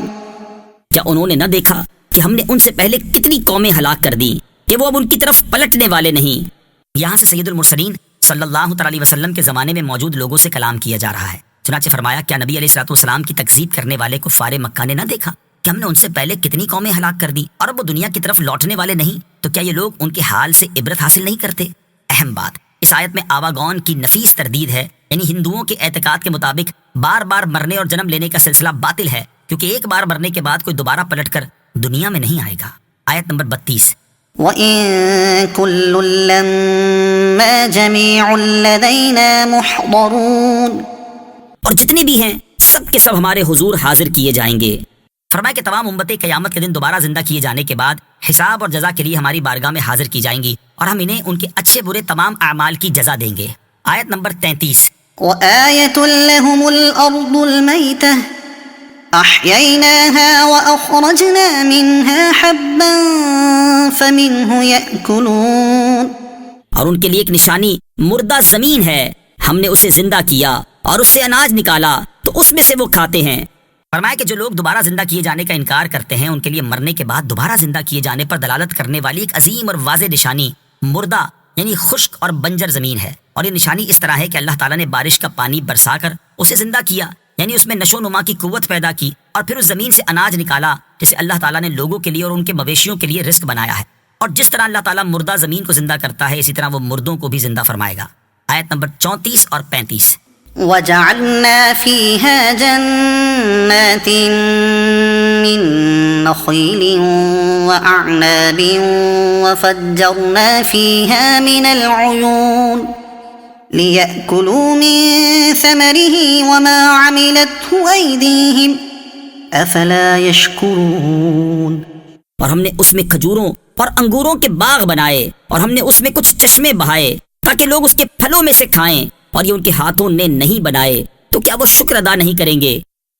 Speaker 1: کیا انہوں نے نہ دیکھا کہ ہم نے ان سے پہلے کتنی قومیں ہلاک کر دی کہ وہ اب ان کی طرف پلٹنے والے نہیں۔ یہاں سے سید المرسلین صلی اللہ تعالی وسلم کے زمانے میں موجود لوگوں سے کلام کیا جا رہا ہے۔ چنانچہ فرمایا کیا نبی علیہ الصلوۃ والسلام کی تکذیب کرنے والے کفار مکہ نے نہ دیکھا کہ ہم نے ان سے پہلے کتنی قومیں ہلاک کر دی اور اب وہ دنیا کی طرف لوٹنے والے نہیں، تو کیا یہ لوگ ان کے حال سے عبرت حاصل نہیں کرتے؟ اہم بات، اس آیت میں آواگون کی نفیس تردید ہے، یعنی ہندوؤں کے اعتقاد کے مطابق بار بار مرنے اور جنم لینے کا سلسلہ باطل ہے، کیونکہ ایک بار مرنے کے بعد کوئی دوبارہ پلٹ کر دنیا میں نہیں آئے گا۔ آیت نمبر 32۔
Speaker 2: وَإِن كُلٌّ لَّمَّا جَمِيعٌ لَّدَيْنَا مُحْضَرُونَ۔
Speaker 1: اور جتنے بھی ہیں سب کے سب ہمارے حضور حاضر کیے جائیں گے۔ فرمایا کہ تمام امتیں قیامت کے دن دوبارہ زندہ کیے جانے کے بعد حساب اور جزا کے لیے ہماری بارگاہ میں حاضر کی جائیں گی، اور ہم انہیں ان کے اچھے برے تمام اعمال کی جزا دیں گے۔ آیت نمبر 33۔
Speaker 2: وَآيَةٌ لَّهُمُ الْأَرْضُ الْمَيْتَةُ أَحْيَيْنَاهَا وَأَخْرَجْنَا مِنْهَا حَبًّا فَمِنْهُ يَأْكُلُونَ۔
Speaker 1: اور ان کے لیے ایک نشانی مردہ زمین ہے، ہم نے اسے زندہ کیا اور اس سے اناج نکالا تو اس میں سے وہ کھاتے ہیں۔ فرمایا کہ جو لوگ دوبارہ زندہ کیے جانے کا انکار کرتے ہیں ان کے لیے مرنے کے بعد دوبارہ زندہ کیے جانے پر دلالت کرنے والی ایک عظیم اور واضح نشانی مردہ یعنی خشک اور بنجر زمین ہے، اور یہ نشانی اس طرح ہے کہ اللہ تعالیٰ نے بارش کا پانی برسا کر اسے زندہ کیا، یعنی اس میں نشو و نما کی قوت پیدا کی، اور پھر اس زمین سے اناج نکالا جسے اللہ تعالیٰ نے لوگوں کے لیے اور ان کے مویشیوں کے لیے رزق بنایا ہے۔ اور جس طرح اللہ تعالیٰ مردہ زمین کو زندہ کرتا ہے اسی طرح وہ مردوں کو بھی زندہ فرمائے گا۔ آیت نمبر 34 اور 35۔
Speaker 2: وَجَعَلْنَا فِيهَا جَنَّاتٍ مِّن نَّخِيلٍ وَأَعْنَابٍ وَفَجَّرْنَا فِيهَا مِنَ الْعُيُونِ لِيَأْكُلُوا مِن ثَمَرِهِ وَمَا عَمِلَتْهُ أَيْدِيهِمْ أَفَلَا يَشْكُرُونَ۔
Speaker 1: اور ہم نے اس میں کھجوروں اور انگوروں کے باغ بنائے، اور ہم نے اس میں کچھ چشمے بہائے تاکہ لوگ اس کے پھلوں میں سے کھائیں، اور یہ ان کے ہاتھوں نے نہیں بنائے، تو کیا وہ شکر ادا نہیں کریں گے؟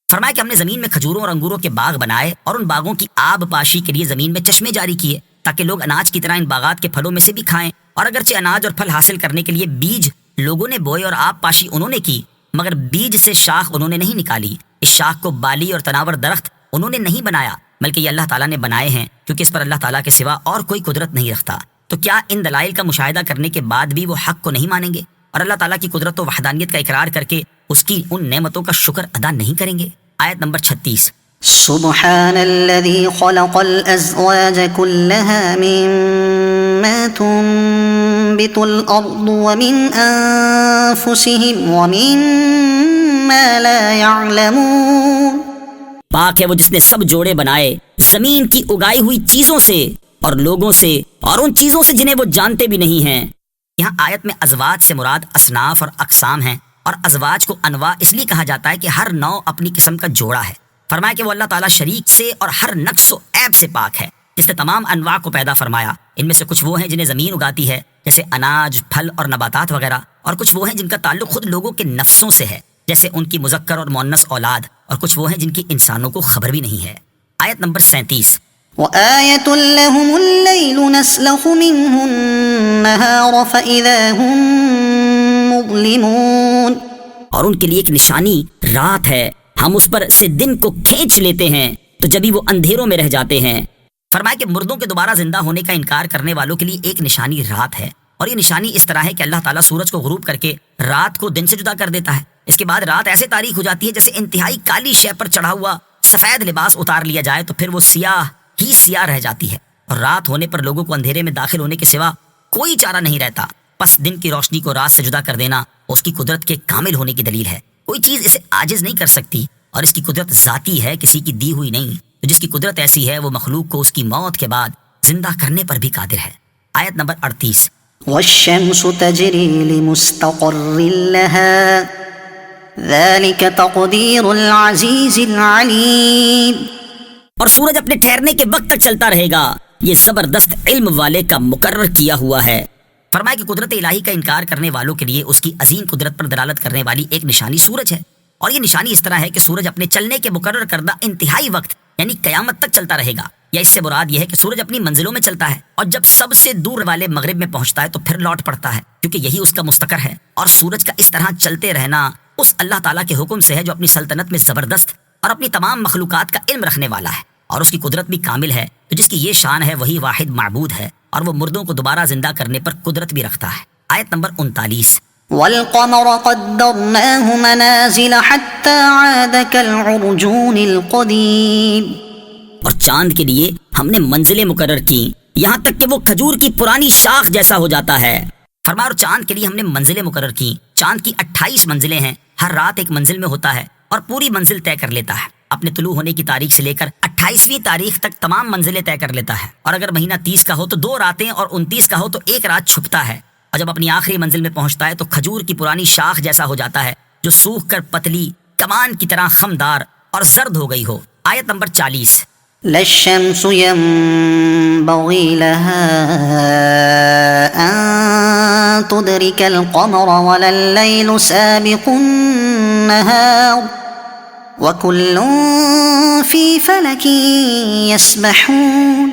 Speaker 1: فرمایا کہ ہم نے زمین میں کھجوروں اور انگوروں کے باغ بنائے اور ان باغوں کی آب پاشی کے لیے زمین میں چشمے جاری کیے تاکہ لوگ اناج کی طرح ان باغات کے پھلوں میں سے بھی کھائیں، اور اگرچہ اناج اور پھل حاصل کرنے کے لیے بیج لوگوں نے بوئے اور آب پاشی انہوں نے کی، مگر بیج سے شاخ انہوں نے نہیں نکالی، اس شاخ کو بالی اور تناور درخت انہوں نے نہیں بنایا، بلکہ یہ اللہ تعالیٰ نے بنائے ہیں، کیونکہ اس پر اللہ تعالیٰ کے سوا اور کوئی قدرت نہیں رکھتا۔ تو کیا ان دلائل کا مشاہدہ کرنے کے بعد بھی وہ حق کو نہیں مانیں گے اور اللہ تعالیٰ کی قدرت و وحدانیت کا اقرار کر کے اس کی ان نعمتوں کا شکر ادا نہیں کریں گے؟ آیت نمبر 36۔
Speaker 2: سبحان الذي خلق الأزواج كلها مما تنبت الأرض ومن أنفسهم ومما لا يعلمون۔
Speaker 1: پاک ہے وہ جس نے سب جوڑے بنائے زمین کی اگائی ہوئی چیزوں سے اور لوگوں سے اور ان چیزوں سے جنہیں وہ جانتے بھی نہیں ہیں۔ یہاں آیت میں ازواج سے مراد اصناف اور اقسام ہیں، اور ازواج کو انواع اس لیے کہا جاتا ہے کہ ہر نوع اپنی قسم کا جوڑا ہے۔ فرمایا کہ وہ اللہ تعالیٰ شریک سے اور ہر نقص و عیب سے پاک ہے، جس نے تمام انواع کو پیدا فرمایا۔ ان میں سے کچھ وہ ہیں جنہیں زمین اگاتی ہے جیسے اناج، پھل اور نباتات وغیرہ، اور کچھ وہ ہیں جن کا تعلق خود لوگوں کے نفسوں سے ہے جیسے ان کی مذکر اور مؤنث اولاد، اور کچھ وہ ہیں جن کی انسانوں کو خبر بھی نہیں ہے۔ آیت نمبر 37۔
Speaker 2: وآية لهم الليل نسلخ منه النهار فإذا هم مظلمون،
Speaker 1: اور ان کے لیے ایک نشانی رات ہے، ہم اس پر سے دن کو کھینچ لیتے ہیں تو جبھی وہ اندھیروں میں رہ جاتے ہیں۔ فرمایا کہ مردوں کے دوبارہ زندہ ہونے کا انکار کرنے والوں کے لیے ایک نشانی رات ہے، اور یہ نشانی اس طرح ہے کہ اللہ تعالیٰ سورج کو غروب کر کے رات کو دن سے جدا کر دیتا ہے۔ اس کے بعد رات ایسے تاریک ہو جاتی ہے جیسے انتہائی کالی شے پر چڑھا ہوا سفید لباس اتار لیا جائے تو پھر وہ سیاہ ہی سیاہ رہ جاتی ہے، اور رات ہونے پر لوگوں کو اندھیرے میں داخل ہونے کے سوا کوئی چارہ نہیں رہتا۔ پس دن کی روشنی کو رات سے جدا کر دینا اس کی قدرت کے کامل ہونے کی دلیل ہے، کوئی چیز اسے عاجز نہیں کر سکتی، اور اس کی قدرت ذاتی ہے، کسی کی دی ہوئی نہیں۔ تو جس کی قدرت ایسی ہے وہ مخلوق کو اس کی موت کے بعد زندہ کرنے پر بھی قادر ہے۔ آیت نمبر 38۔
Speaker 2: والشمس تجري لمستقر لها ذلك تقدير العزيز العليم،
Speaker 1: اور سورج اپنے ٹھہرنے کے وقت تک چلتا رہے گا، یہ زبردست علم والے کا مقرر کیا ہوا ہے۔ فرمایا کہ قدرت الہی کا انکار کرنے والوں کے لیے اس کی عظیم قدرت پر دلالت کرنے والی ایک نشانی سورج ہے، اور یہ نشانی اس طرح ہے کہ سورج اپنے چلنے کے مقرر کردہ انتہائی وقت یعنی قیامت تک چلتا رہے گا، یا اس سے مراد یہ ہے کہ سورج اپنی منزلوں میں چلتا ہے، اور جب سب سے دور والے مغرب میں پہنچتا ہے تو پھر لوٹ پڑتا ہے، کیونکہ یہی اس کا مستقر ہے۔ اور سورج کا اس طرح چلتے رہنا اس اللہ تعالیٰ کے حکم سے ہے جو اپنی سلطنت میں زبردست اور اپنی تمام مخلوقات کا علم رکھنے والا ہے، اور اس کی قدرت بھی کامل ہے، تو جس کی یہ شان ہے وہی واحد معبود ہے، اور وہ مردوں کو دوبارہ زندہ کرنے پر قدرت بھی رکھتا ہے۔ آیت نمبر 39۔
Speaker 2: والقمر قدرناه منازل حتى عاد كالعرجون القديم،
Speaker 1: اور چاند کے لیے ہم نے منزلیں مقرر کی یہاں تک کہ وہ کھجور کی پرانی شاخ جیسا ہو جاتا ہے۔ فرمایا اور چاند کے لیے ہم نے منزلیں مقرر کی، چاند کی 28 منزلیں ہیں، ہر رات ایک منزل میں ہوتا ہے اور پوری منزل طے کر لیتا ہے، اپنے طلوع ہونے کی تاریخ سے لے کر 28ویں تاریخ تک تمام منزلیں طے کر لیتا ہے، اور اگر مہینہ 30 کا ہو تو 2 راتیں اور 29 کا ہو تو 1 رات چھپتا ہے، اور جب اپنی آخری منزل میں پہنچتا ہے تو کھجور کی پرانی شاخ جیسا ہو جاتا ہے جو سوکھ کر پتلی کمان کی طرح خمدار اور زرد ہو گئی ہو۔ آیت نمبر 40۔
Speaker 2: لا الشمس ينبغي لها أن تدرك القمر ولا الليل سابق النهار وكل في فلك يسبحون،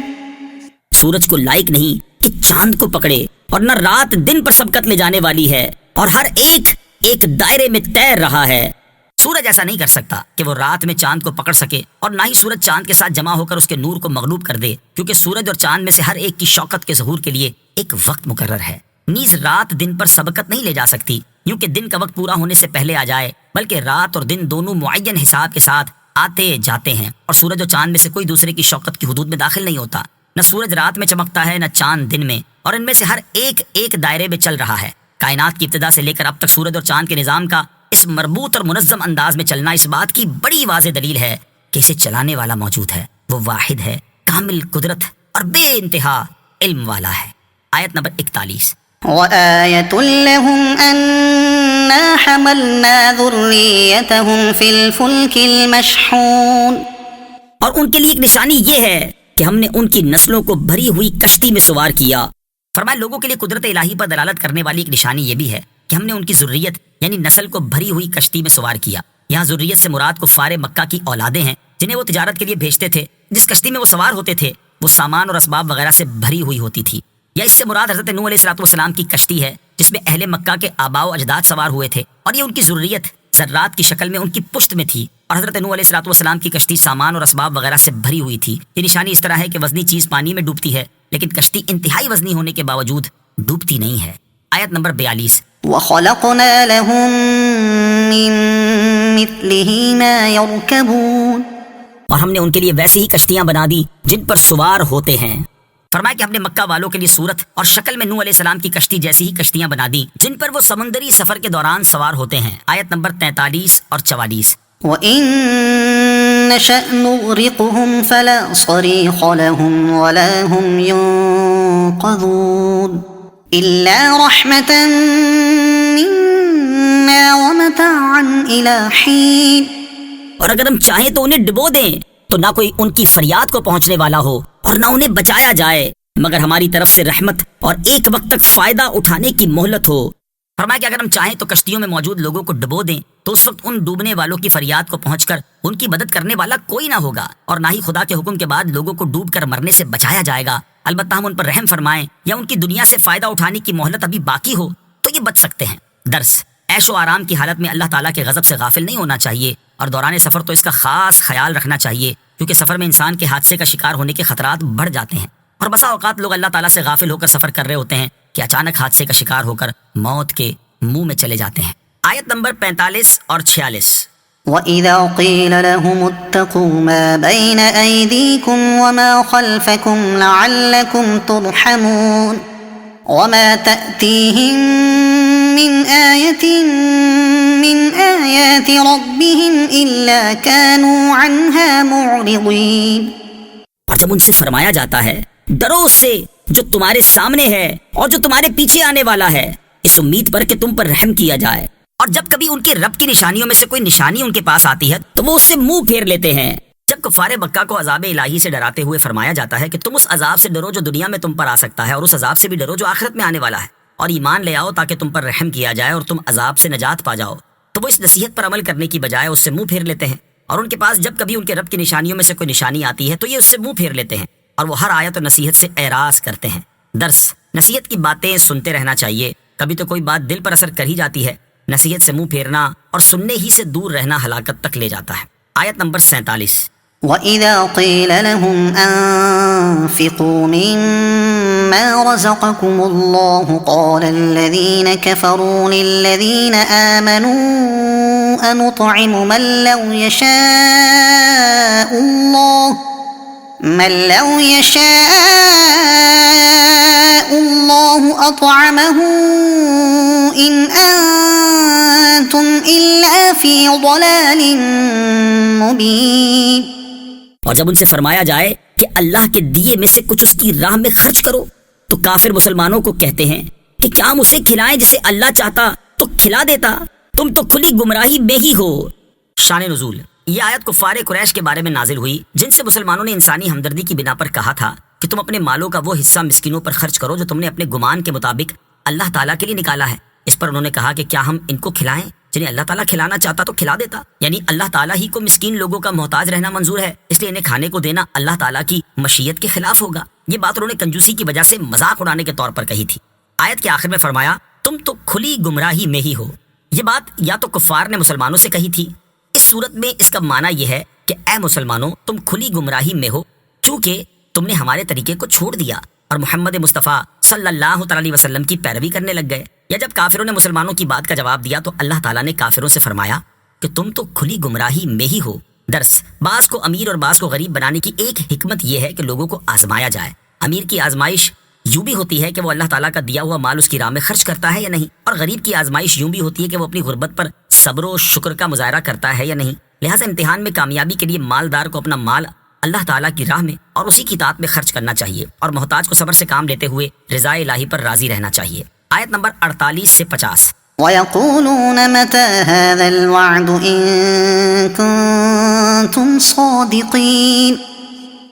Speaker 1: سورج کو لائق نہیں کہ چاند کو پکڑے، اور نہ رات دن پر سبقت لے جانے والی ہے، اور ہر ایک ایک دائرے میں تیر رہا ہے۔ سورج ایسا نہیں کر سکتا کہ وہ رات میں چاند کو پکڑ سکے، اور نہ ہی سورج چاند کے ساتھ جمع ہو کر اس کے نور کو مغلوب کر دے، کیونکہ سورج اور چاند میں سے ہر ایک کی شوکت کے ظہور کے لیے ایک وقت مقرر ہے۔ نیز رات دن پر سبقت نہیں لے جا سکتی، یوں کہ دن کا وقت پورا ہونے سے پہلے آ جائے، بلکہ رات اور دن دونوں معین حساب کے ساتھ آتے جاتے ہیں، اور سورج اور چاند میں سے کوئی دوسرے کی شوکت کی حدود میں داخل نہیں ہوتا۔ نہ سورج رات میں چمکتا ہے نہ چاند دن میں، اور ان میں سے ہر ایک ایک دائرے میں چل رہا ہے۔ کائنات کی ابتدا سے لے کر اب تک سورج اور چاند کے نظام کا اس مربوط اور منظم انداز میں چلنا اس بات کی بڑی واضح دلیل ہے کہ اسے چلانے والا موجود ہے، وہ واحد ہے، کامل قدرت اور بے انتہا علم والا ہے۔ آیت نمبر 41۔
Speaker 2: وآية لهم أنا حملنا ذريتهم في الفلك المشحون،
Speaker 1: اور ان کے لیے ایک نشانی یہ ہے کہ ہم نے ان کی نسلوں کو بھری ہوئی کشتی میں سوار کیا۔ فرمایا لوگوں کے لیے قدرت الہی پر دلالت کرنے والی ایک نشانی یہ بھی ہے کہ ہم نے ان کی ذریت یعنی نسل کو بھری ہوئی کشتی میں سوار کیا۔ یہاں ذریت سے مراد کفار مکہ کی اولادیں ہیں جنہیں وہ تجارت کے لیے بھیجتے تھے۔ جس کشتی میں وہ سوار ہوتے تھے وہ سامان اور اسباب وغیرہ سے بھری ہوئی ہوتی تھی، یا اس سے مراد حضرت نوح علیہ السلام کی کشتی ہے جس میں اہل مکہ کے آباء و اجداد سوار ہوئے تھے، اور یہ ان کی ذریت ذرات کی شکل میں ان کی پشت میں تھی، اور حضرت نوح علیہ السلام کی کشتی سامان اور اسباب وغیرہ سے بھری ہوئی تھی۔ یہ نشانی اس طرح ہے کہ وزنی چیز پانی میں ڈوبتی ہے لیکن کشتی انتہائی وزنی ہونے کے باوجود ڈوبتی نہیں ہے۔ آیت نمبر 42۔
Speaker 2: وخلقنا لهم من مثله ما يركبون،
Speaker 1: اور ہم نے ان کے لیے ویسی ہی کشتیاں بنا دی جن پر سوار ہوتے ہیں۔ فرمایا کہ ہم نے مکہ والوں کے لیے صورت اور شکل میں نوح علیہ السلام کی کشتی جیسی ہی کشتیاں بنا دی جن پر وہ سمندری سفر کے دوران سوار ہوتے ہیں۔ آیت نمبر 43 اور 44۔
Speaker 2: وَإِن نَّشَأْ نُغْرِقْهُمْ فَلَا صَرِيخَ لَهُمْ وَلَا هُمْ يُنقَذُونَ إِلَّا رَحْمَةً مِنَّا وَمَتَاعًا إِلَىٰ حِينٍ،
Speaker 1: اور اگر ہم چاہیں تو انہیں ڈبو دیں تو نہ کوئی ان کی فریاد کو پہنچنے والا ہو اور نہ انہیں بچایا جائے مگر ہماری طرف سے رحمت اور ایک وقت تک فائدہ اٹھانے کی مہلت ہو۔ فرمایا کہ اگر ہم چاہیں تو کشتیوں میں موجود لوگوں کو ڈبو دیں تو اس وقت ان ڈوبنے والوں کی فریاد کو پہنچ کر ان کی مدد کرنے والا کوئی نہ ہوگا، اور نہ ہی خدا کے حکم کے بعد لوگوں کو ڈوب کر مرنے سے بچایا جائے گا۔ البتہ ہم ان پر رحم فرمائیں یا ان کی دنیا سے فائدہ اٹھانے کی مہلت ابھی باقی ہو تو یہ بچ سکتے ہیں۔ درس: عیش و آرام کی حالت میں اللہ تعالیٰ کے غضب سے غافل نہیں ہونا چاہیے، اور دوران سفر تو اس کا خاص خیال رکھنا چاہیے، کیونکہ سفر میں انسان کے حادثے کا شکار ہونے کے خطرات بڑھ جاتے ہیں، اور بسا اوقات لوگ اللہ تعالیٰ سے غافل ہو کر سفر کر رہے ہوتے ہیں کہ اچانک حادثے کا شکار ہو کر موت کے منہ میں چلے جاتے ہیں۔ آیت نمبر 45 اور 46۔
Speaker 2: وَإِذَا قِيلَ لَهُمُ اتَّقُوا مَا بَيْنَ أَيْدِيكُمْ وَمَا خَلْفَكُمْ لَعَلَّكُمْ تُرْحَمُونَ وَمَا تَأْتِيهِمْ مِنْ آيَةٍ مِنْ آيَاتِ رَبِّهِمْ إِلَّا كَانُوا عَنْهَا مُعْرِضِينَ۔
Speaker 1: اور جب ان سے فرمایا جاتا ہے ڈرو اس سے جو تمہارے سامنے ہے اور جو تمہارے پیچھے آنے والا ہے، اس امید پر کہ تم پر رحم کیا جائے، اور جب کبھی ان کے رب کی نشانیوں میں سے کوئی نشانی ان کے پاس آتی ہے تو وہ اس سے منہ پھیر لیتے ہیں۔ جب کفار مکہ کو عذاب الہی سے ڈراتے ہوئے فرمایا جاتا ہے کہ تم اس عذاب سے ڈرو جو دنیا میں تم پر آ سکتا ہے، اور اس عذاب سے بھی ڈرو جو آخرت میں آنے والا ہے، اور ایمان لے آؤ تاکہ تم پر رحم کیا جائے اور تم عذاب سے نجات پا جاؤ، تو وہ اس نصیحت پر عمل کرنے کی بجائے اس سے منہ پھیر لیتے ہیں، اور ان کے پاس جب کبھی ان کے رب کی نشانیوں میں سے کوئی نشانی آتی ہے تو یہ اس سے منہ پھیر لیتے ہیں، اور وہ ہر آیت و نصیحت سے اعراض کرتے ہیں۔ درس: نصیحت کی باتیں سنتے رہنا چاہیے، کبھی تو کوئی بات دل پر اثر کر ہی جاتی ہے۔ نصیحت سے منہ پھیرنا اور سننے ہی سے دور رہنا ہلاکت تک لے جاتا ہے۔ آیت نمبر 47۔
Speaker 2: وَإِذَا قِيلَ لَهُمْ أَنفِقُوا مِمَّا رَزَقَكُمُ اللَّهُ قَالَ الَّذِينَ كَفَرُوا لِلَّذِينَ آمَنُوا أَنُطْعِمُ مَن لَّوْ يَشَاءُ اللَّهُ أَطْعَمَهُ إِنْ أَنتُمْ إِلَّا فِي ضَلَالٍ مُّبِينٍ۔
Speaker 1: اور جب ان سے فرمایا جائے کہ اللہ کے دیے میں سے کچھ اس کی راہ میں خرچ کرو تو کافر مسلمانوں کو کہتے ہیں کہ کیا ہم اسے کھلائیں جسے اللہ چاہتا تو کھلا دیتا، تم تو کھلی گمراہی میں ہی ہو۔ شان نزول: یہ آیت کفار قریش کے بارے میں نازل ہوئی جن سے مسلمانوں نے انسانی ہمدردی کی بنا پر کہا تھا کہ تم اپنے مالوں کا وہ حصہ مسکینوں پر خرچ کرو جو تم نے اپنے گمان کے مطابق اللہ تعالیٰ کے لیے نکالا ہے۔ اس پر انہوں نے کہا کہ کیا ہم ان کو کھلائیں جنہیں اللہ تعالیٰ کھلانا چاہتا تو کھلا دیتا، یعنی اللہ تعالیٰ ہی کو مسکین لوگوں کا محتاج رہنا منظور ہے، اس لیے انہیں کھانے کو دینا اللہ تعالیٰ کی مشیت کے خلاف ہوگا۔ یہ بات انہوں نے کنجوسی کی وجہ سے مذاق اڑانے کے طور پر کہی تھی۔ آیت کے آخر میں فرمایا تم تو کھلی گمراہی میں ہی ہو۔ یہ بات یا تو کفار نے مسلمانوں سے کہی تھی، اس صورت میں اس کا معنی یہ ہے کہ اے مسلمانوں تم کھلی گمراہی میں ہو چونکہ تم نے ہمارے طریقے کو چھوڑ دیا اور محمد مصطفیٰ صلی اللہ علیہ وسلم کی پیروی کرنے لگ گئے۔ یا جب کافروں نے مسلمانوں کی بات کا جواب دیا تو اللہ تعالیٰ نے کافروں سے فرمایا کہ تم تو کھلی گمراہی میں ہی ہو۔ درس: بعض کو امیر اور بعض کو غریب بنانے کی ایک حکمت یہ ہے کہ لوگوں کو آزمایا جائے۔ امیر کی آزمائش یوں بھی ہوتی ہے کہ وہ اللہ تعالیٰ کا دیا ہوا مال اس کی راہ میں خرچ کرتا ہے یا نہیں، اور غریب کی آزمائش یوں بھی ہوتی ہے کہ وہ اپنی غربت پر صبر و شکر کا مظاہرہ کرتا ہے یا نہیں۔ لہٰذا امتحان میں کامیابی کے لیے مالدار کو اپنا مال اللہ تعالیٰ کی راہ میں اور اسی کی اطاعت میں خرچ کرنا چاہیے، اور محتاج کو صبر سے کام لیتے ہوئے رضا الہی پر راضی رہنا چاہیے۔ آیت نمبر 48 سے 50۔
Speaker 2: وَيَقُولُونَ مَتَى هَذَا الْوَعْدُ إِن كُنتُمْ صَادِقِينَ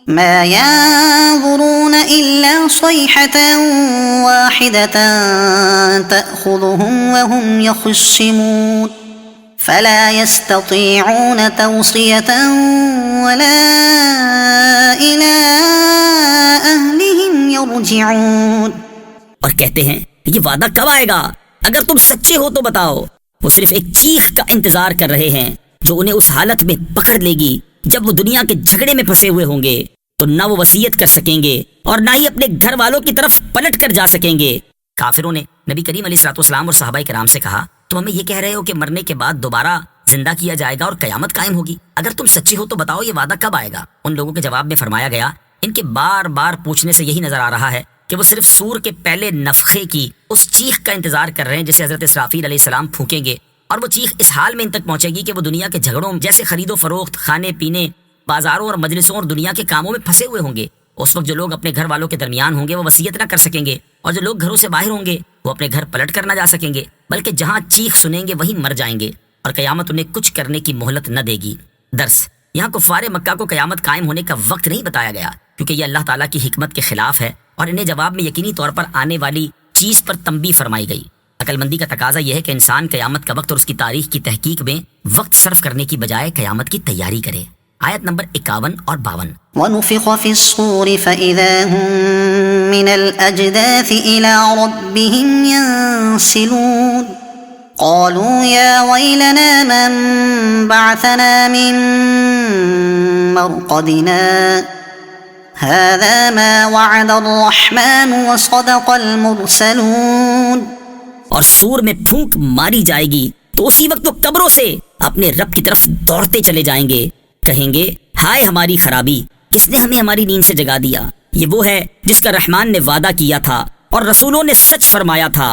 Speaker 2: مَا يَنظُرُونَ إِلَّا صَيْحَةً وَاحِدَةً تَأْخُذُهُمْ وَهُمْ يَخِصِّمُونَ فَلَا يَسْتَطِيعُونَ تَوْصِيَةً وَلَا إِلَىٰ أَهْلِهِمْ يَرْجِعُونَ۔
Speaker 1: اور کہتے ہیں یہ وعدہ کب آئے گا؟ اگر تم سچے ہو تو بتاؤ۔ وہ صرف ایک چیخ کا انتظار کر رہے ہیں جو انہیں اس حالت میں پکڑ لے گی جب وہ دنیا کے جھگڑے میں پھنسے ہوئے ہوں گے، تو نہ وہ وصیت کر سکیں گے اور نہ ہی اپنے گھر والوں کی طرف پلٹ کر جا سکیں گے۔ کافروں نے نبی کریم علیہ الصلوۃ والسلام اور صحابہ کرام سے کہا تم ہمیں یہ کہہ رہے ہو کہ مرنے کے بعد دوبارہ زندہ کیا جائے گا اور قیامت قائم ہوگی، اگر تم سچے ہو تو بتاؤ یہ وعدہ کب آئے گا؟ ان لوگوں کے جواب میں فرمایا گیا ان کے بار بار پوچھنے سے یہی نظر آ رہا ہے کہ وہ صرف سور کے پہلے نفخے کی اس چیخ کا انتظار کر رہے ہیں جسے حضرت اسرافیل علیہ السلام پھونکیں گے، اور وہ چیخ اس حال میں ان تک پہنچے گی کہ وہ دنیا کے جھگڑوں جیسے خرید و فروخت، کھانے پینے، بازاروں اور مجلسوں اور دنیا کے کاموں میں پھنسے ہوئے ہوں گے۔ اس وقت جو لوگ اپنے گھر والوں کے درمیان ہوں گے وہ وصیت نہ کر سکیں گے، اور جو لوگ گھروں سے باہر ہوں گے وہ اپنے گھر پلٹ کر نہ جا سکیں گے، بلکہ جہاں چیخ سنیں گے وہیں مر جائیں گے، اور قیامت انہیں کچھ کرنے کی مہلت نہ دے گی۔ درس: یہاں کفار مکہ کو قیامت قائم ہونے کا وقت نہیں بتایا گیا کیونکہ یہ اللہ تعالیٰ کی حکمت کے خلاف ہے، اور انہیں جواب میں یقینی طور پر آنے والی چیز پر تنبیہ فرمائی گئی۔ عقل مندی کا تقاضا یہ ہے کہ انسان قیامت کا وقت اور اس کی تاریخ کی تحقیق میں وقت صرف کرنے کی بجائے قیامت کی تیاری کرے۔ آیت نمبر 51 اور 52۔
Speaker 2: ونفخ في الصور فإذا هم من الأجداث إلى ربهم ينسلون قالوا يا ويلنا من بعثنا من مرقدنا هذا ما وعد الرحمن وصدق المرسلون۔
Speaker 1: اور سور میں پھونک ماری جائے گی تو اسی وقت وہ قبروں سے اپنے رب کی طرف دوڑتے چلے جائیں گے، کہیں گے ہائے ہماری خرابی، کس نے ہمیں ہماری نیند سے جگا دیا؟ یہ وہ ہے جس کا رحمان نے وعدہ کیا تھا اور رسولوں نے سچ فرمایا تھا۔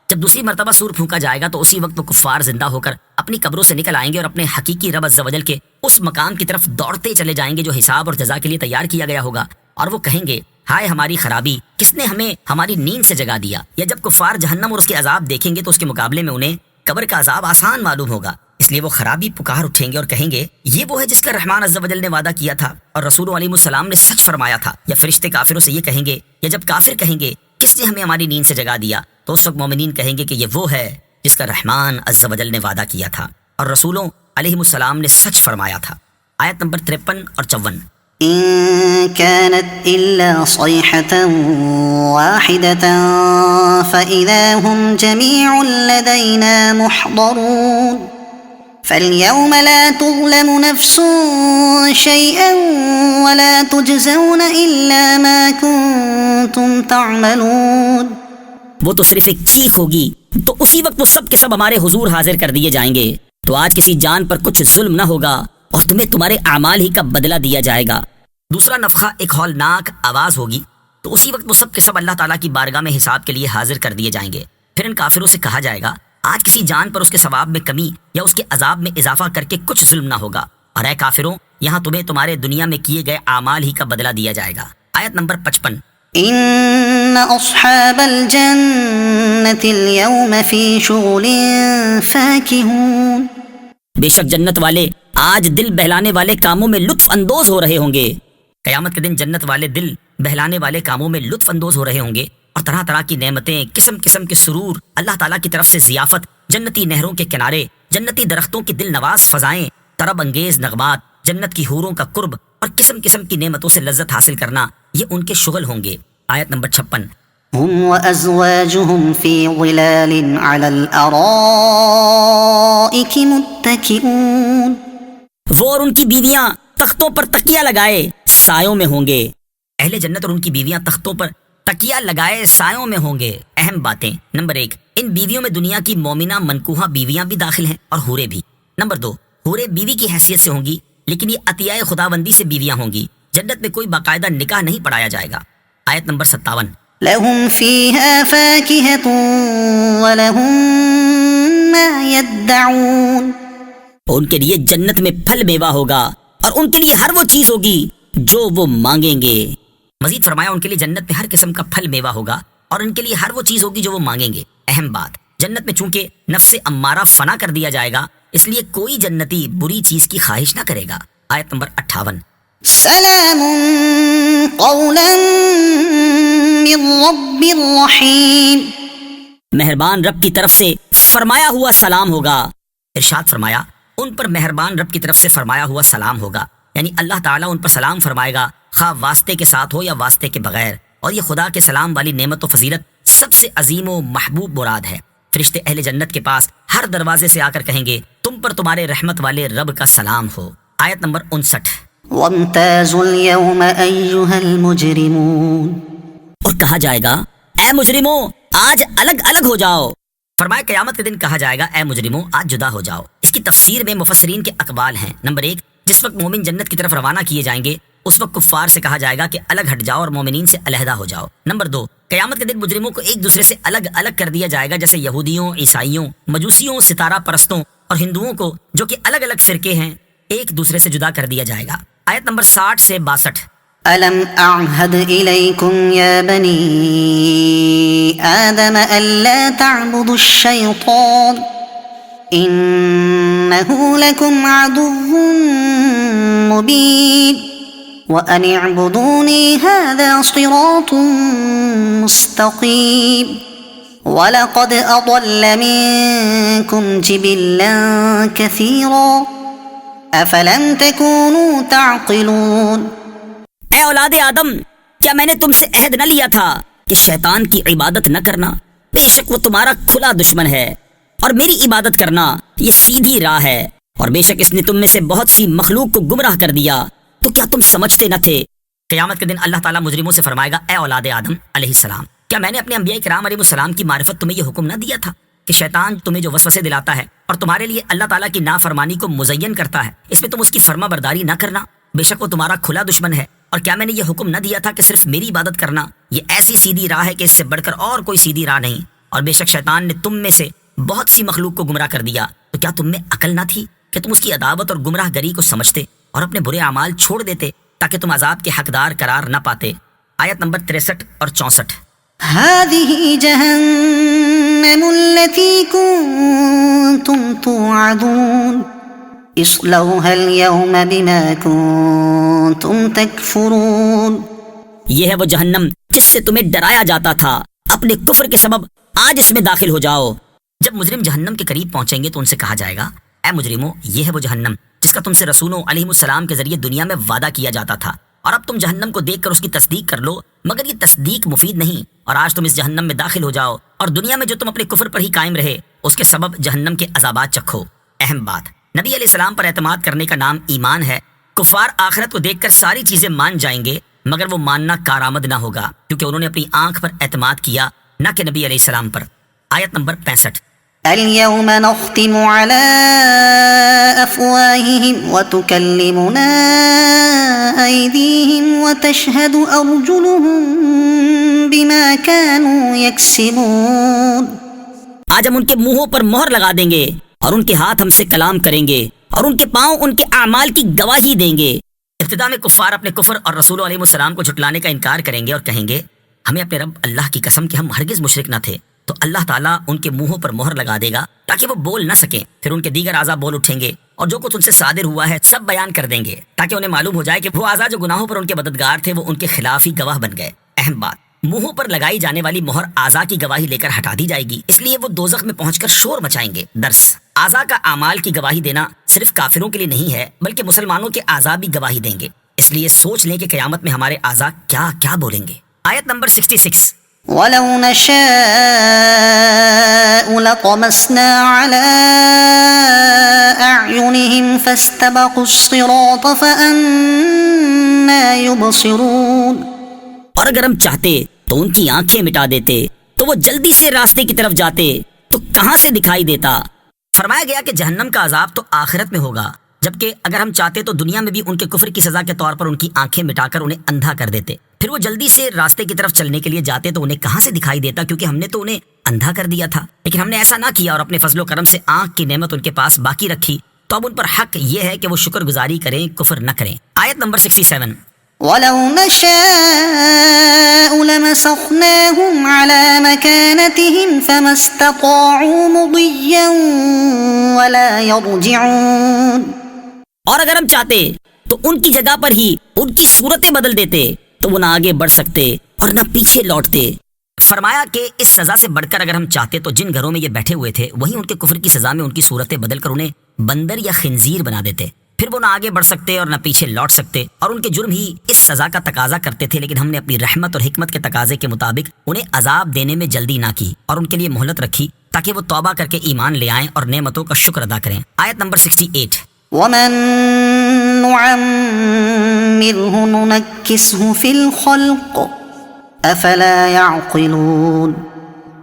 Speaker 1: جب دوسری مرتبہ سور پھونکا جائے گا تو اسی وقت وہ کفار زندہ ہو کر اپنی قبروں سے نکل آئیں گے اور اپنے حقیقی رب عز و جل کے اس مقام کی طرف دوڑتے چلے جائیں گے جو حساب اور جزا کے لیے تیار کیا گیا ہوگا، اور وہ کہیں گے ہائے ہماری خرابی، کس نے ہمیں ہماری نیند سے جگا دیا؟ یا جب کفار جہنم اور اس کے عذاب دیکھیں گے تو اس کے مقابلے میں انہیں قبر کا عذاب آسان معلوم ہوگا، اس لیے وہ خرابی پکار اٹھیں گے اور کہیں گے یہ وہ ہے جس کا رحمان عز و جل نے وعدہ کیا تھا اور رسول علیہ السلام نے سچ فرمایا تھا۔ یا فرشتے کافروں سے یہ کہیں گے، یا جب کافر کہیں گے کس نے ہمیں ہماری نیند سے جگا دیا، تو اس وقت مومنین کہیں گے کہ یہ وہ ہے جس کا رحمان عز و جل نے وعدہ کیا تھا اور رسولوں علیہ السلام نے سچ فرمایا تھا۔ آیت نمبر 53 اور 54۔
Speaker 2: إن كانت إلا صيحة واحدة فإذا هم جميع لدينا محضرون فاليوم لا تظلم نفس شيئا ولا تجزون إلا ما كنتم تعملون۔
Speaker 1: وہ تو صرف ایک چیخ ہوگی تو اسی وقت وہ سب کے سب ہمارے حضور حاضر کر دیے جائیں گے، تو آج کسی جان پر کچھ ظلم نہ ہوگا اور تمہیں تمہارے اعمال ہی کا بدلہ دیا جائے گا۔ دوسرا نفخہ ایک ہولناک آواز ہوگی تو اسی وقت وہ سب کے سب اللہ تعالیٰ کی بارگاہ میں حساب کے لیے حاضر کر دیے جائیں گے۔ پھر ان کافروں سے کہا جائے گا آج کسی جان پر اس کے ثواب میں کمی یا اس کے عذاب میں اضافہ کر کے کچھ ظلم نہ ہوگا، اور اے کافروں یہاں تمہیں تمہارے دنیا میں کیے گئے اعمال ہی کا بدلہ دیا جائے گا۔ آیت نمبر 55۔
Speaker 2: إن أصحاب الجنة اليوم في شغل فاكهون۔
Speaker 1: بے شک جنت والے آج دل بہلانے والے کاموں میں لطف اندوز ہو رہے ہوں گے۔ قیامت کے دن جنت والے دل بہلانے والے کاموں میں لطف اندوز ہو رہے ہوں گے، اور طرح طرح کی نعمتیں، قسم قسم کے سرور، اللہ تعالیٰ کی طرف سے ضیافت، جنتی نہروں کے کنارے، جنتی درختوں کی دل نواز فضائیں، طرب انگیز نغمات، جنت کی حوروں کا قرب اور قسم قسم کی نعمتوں سے لذت حاصل کرنا، یہ ان کے شغل ہوں گے۔ آیت نمبر 56۔
Speaker 2: هم وأزواجهم في ظلال على الأرائك متكئون۔
Speaker 1: وہ اور ان کی بیویاں تختوں پر تکیہ لگائے سایوں میں ہوں گے۔ اہل جنت اور ان کی بیویاں تختوں پر تکیہ لگائے سایوں میں ہوں گے۔ اہم باتیں: نمبر 1، ان بیویوں میں دنیا کی مومنہ منکوحہ بیویاں بھی داخل ہیں اور حورے بھی۔ نمبر 2، حورے بیوی کی حیثیت سے ہوں گی لیکن یہ عطیہ خداوندی سے بیویاں ہوں گی، جنت میں کوئی باقاعدہ نکاح نہیں پڑھایا جائے گا۔ آیت نمبر 57۔
Speaker 2: لهم فيها فاكهة ولهم ما يدعون۔
Speaker 1: ان کے لیے جنت میں پھل میوہ ہوگا اور ان کے لیے ہر وہ چیز ہوگی جو وہ مانگیں گے۔ مزید فرمایا ان کے لیے جنت میں ہر قسم کا پھل میوہ ہوگا اور ان کے لیے ہر وہ چیز ہوگی جو وہ مانگیں گے۔ اہم بات، جنت میں چونکہ نفس امارہ فنا کر دیا جائے گا اس لیے کوئی جنتی بری چیز کی خواہش نہ کرے گا۔ آیت نمبر 58۔
Speaker 2: سلام قولا من رب الرحیم۔
Speaker 1: مہربان رب کی طرف سے فرمایا ہوا سلام ہوگا۔ ارشاد فرمایا ان پر مہربان رب کی طرف سے فرمایا ہوا سلام ہوگا، یعنی اللہ تعالیٰ ان پر سلام فرمائے گا، خواہ واسطے کے ساتھ ہو یا واسطے کے بغیر، اور یہ خدا کے سلام والی نعمت و فضیلت سب سے عظیم و محبوب مراد ہے۔ فرشتے اہل جنت کے پاس ہر دروازے سے آ کر کہیں گے تم پر تمہارے رحمت والے رب کا سلام ہو۔ آیت نمبر 59۔
Speaker 2: وامتازوا اليوم أيها المجرمون۔
Speaker 1: اور کہا جائے گا اے مجرموں آج الگ الگ ہو جاؤ۔ فرمایا قیامت کے دن کہا جائے گا اے مجرموں آج جدا ہو جاؤ۔ اس کی تفسیر میں مفسرین کے اقوال ہیں۔ نمبر 1، جس وقت مومن جنت کی طرف روانہ کیے جائیں گے اس وقت کفار سے کہا جائے گا کہ الگ ہٹ جاؤ اور مومنین سے علیحدہ ہو جاؤ۔ نمبر 2، قیامت کے دن مجرموں کو ایک دوسرے سے الگ الگ کر دیا جائے گا، جیسے یہودیوں، عیسائیوں، مجوسیوں، ستارہ پرستوں اور ہندوؤں کو جو کہ الگ الگ فرقے ہیں ایک دوسرے سے جدا کر دیا جائے گا۔ آیت نمبر 60 سے 62۔
Speaker 2: ألم أعهد إليكم يا بني آدم ألا تعبدوا الشيطان إنه لكم عدو مبين وأن اعبدوني هذا صراط مستقيم وَلَقَدْ أَضَلَّ مِنكُمْ جِبِلًّا كَثِيرًا أَفَلَمْ تَكُونُوا تَعْقِلُونَ۔
Speaker 1: اے اولاد آدم، کیا میں نے تم سے عہد نہ لیا تھا کہ شیطان کی عبادت نہ کرنا؟ بے شک وہ تمہارا کھلا دشمن ہے، اور میری عبادت کرنا یہ سیدھی راہ ہے، اور بے شک اس نے تم میں سے بہت سی مخلوق کو گمراہ کر دیا، تو کیا تم سمجھتے نہ تھے؟ قیامت کے دن اللہ تعالیٰ مجرموں سے فرمائے گا، اے اولاد آدم علیہ السلام، کیا میں نے اپنے انبیاء کرام علیہ السلام کی معرفت تمہیں یہ حکم نہ دیا تھا کہ شیطان تمہیں جو وسوسے دلاتا ہے اور تمہارے لیے اللہ تعالیٰ کی نافرمانی کو مزین کرتا ہے، اس میں تم اس کی فرما برداری نہ کرنا، بے شک وہ تمہارا کھلا دشمن ہے، اور کیا میں نے یہ حکم نہ دیا تھا کہ صرف میری عبادت کرنا؟ یہ ایسی سیدھی راہ ہے کہ اس سے بڑھ کر اور کوئی سیدھی راہ نہیں، اور بے شک شیطان نے تم میں سے بہت سی مخلوق کو گمراہ کر دیا، تو کیا تم میں عقل نہ تھی کہ تم اس کی عداوت اور گمراہ گری کو سمجھتے اور اپنے برے اعمال چھوڑ دیتے تاکہ تم عذاب کے حقدار قرار نہ پاتے؟ آیت نمبر 63 اور 64۔
Speaker 2: هذه جهنم التي كنتم توعدون اصلوها اليوم بما كنتم تكفرون۔
Speaker 1: یہ ہے وہ جہنم جس سے تمہیں ڈرایا جاتا تھا، اپنے کفر کے سبب آج اس میں داخل ہو جاؤ۔ جب مجرم جہنم کے قریب پہنچیں گے تو ان سے کہا جائے گا، اے مجرموں، یہ ہے وہ جہنم جس کا تم سے رسولوں علیہ السلام کے ذریعے دنیا میں وعدہ کیا جاتا تھا، اور اب تم جہنم کو دیکھ کر اس کی تصدیق کر لو، مگر یہ تصدیق مفید نہیں، اور آج تم اس جہنم میں داخل ہو جاؤ، اور دنیا میں جو تم اپنے کفر پر ہی قائم رہے اس کے سبب جہنم کے عذابات چکھو۔ اہم بات، نبی علیہ السلام پر اعتماد کرنے کا نام ایمان ہے۔ کفار آخرت کو دیکھ کر ساری چیزیں مان جائیں گے، مگر وہ ماننا کارآمد نہ ہوگا، کیونکہ انہوں نے اپنی آنکھ پر اعتماد کیا، نہ کہ نبی علیہ السلام پر۔ آیت نمبر 65۔
Speaker 2: اليوم نختم على أفواههم وتكلمنا أيديهم وتشهد أرجلهم بما كانوا يكسبون۔
Speaker 1: آج ہم ان کے منہوں پر مہر لگا دیں گے، اور ان کے ہاتھ ہم سے کلام کریں گے، اور ان کے پاؤں ان کے اعمال کی گواہی دیں گے۔ ابتدا میں کفار اپنے کفر اور رسول علیہ السلام کو جھٹلانے کا انکار کریں گے اور کہیں گے، ہمیں اپنے رب اللہ کی قسم کہ ہم ہرگز مشرک نہ تھے۔ تو اللہ تعالیٰ ان کے منہوں پر مہر لگا دے گا تاکہ وہ بول نہ سکیں، پھر ان کے دیگر اعضاء بول اٹھیں گے، اور جو کچھ ان سے صادر ہوا ہے سب بیان کر دیں گے، تاکہ انہیں معلوم ہو جائے کہ وہ اعضاء جو گناہوں پر ان کے مددگار تھے وہ ان کے خلاف ہی گواہ بن گئے۔ اہم بات، منہوں پر لگائی جانے والی مہر اعضاء کی گواہی لے کر ہٹا دی جائے گی، اس لیے وہ دوزخ میں پہنچ کر شور مچائیں گے۔ درس، اعضاء کا اعمال کی گواہی دینا صرف کافروں کے لیے نہیں ہے، بلکہ مسلمانوں کے اعضاء بھی گواہی دیں گے، اس لیے سوچ لیں کہ قیامت میں ہمارے اعضاء کیا کیا بولیں گے۔ آیت نمبر 66۔
Speaker 2: وَلَوْ نَشَاءُ لَطَمَسْنَا عَلَىٰ أَعْيُنِهِمْ فَاسْتَبَقُوا الصِّرَاطَ فَأَنَّىٰ يُبْصِرُونَ۔
Speaker 1: اور اگر ہم چاہتے تو ان کی آنکھیں مٹا دیتے تو وہ جلدی سے راستے کی طرف جاتے، تو کہاں سے دکھائی دیتا؟ فرمایا گیا کہ جہنم کا عذاب تو آخرت میں ہوگا، جبکہ اگر ہم چاہتے تو دنیا میں بھی ان کے کفر کی سزا کے طور پر ان کی آنکھیں مٹا کر انہیں اندھا کر دیتے، پھر وہ جلدی سے راستے کی طرف چلنے کے لیے جاتے تو انہیں کہاں سے دکھائی دیتا، کیونکہ ہم نے تو انہیں اندھا کر دیا تھا۔ لیکن ہم نے ایسا نہ کیا اور اپنے فضل و کرم سے آنکھ کی نعمت ان کے پاس باقی رکھی، تو اب ان پر حق یہ ہے کہ وہ شکر گزاری کریں، کفر نہ کریں۔ آیت نمبر 67۔
Speaker 2: وَلَوْ نَشَاءُ لَمَسَخْنَاهُمْ عَلَىٰ مَكَانَتِهِمْ فَمَا اسْتَطَاعُوا مُضِيًّا وَلَا يَرْجِعُونَ۔
Speaker 1: اور اگر ہم چاہتے تو ان کی جگہ پر ہی ان کی صورتیں بدل دیتے، تو وہ نہ آگے بڑھ سکتے اور نہ پیچھے لوٹتے۔ فرمایا کہ اس سزا سے بڑھ کر اگر ہم چاہتے تو جن گھروں میں یہ بیٹھے ہوئے تھے وہیں ان کے کفر کی سزا میں ان کی صورتیں بدل کر انہیں بندر یا خنزیر بنا دیتے، پھر وہ نہ آگے بڑھ سکتے اور نہ پیچھے لوٹ سکتے، اور ان کے جرم ہی اس سزا کا تقاضا کرتے تھے، لیکن ہم نے اپنی رحمت اور حکمت کے تقاضے کے مطابق انہیں عذاب دینے میں جلدی نہ کی اور ان کے لیے مہلت رکھی تاکہ وہ توبہ کر کے ایمان لے آئیں اور نعمتوں کا شکر ادا کریں۔ آیت نمبر 68۔
Speaker 2: وَمَن نُعَمِّرْهُ نُنَكِّسْهُ فِي الْخَلْقِ أَفَلَا يَعْقِلُونَ۔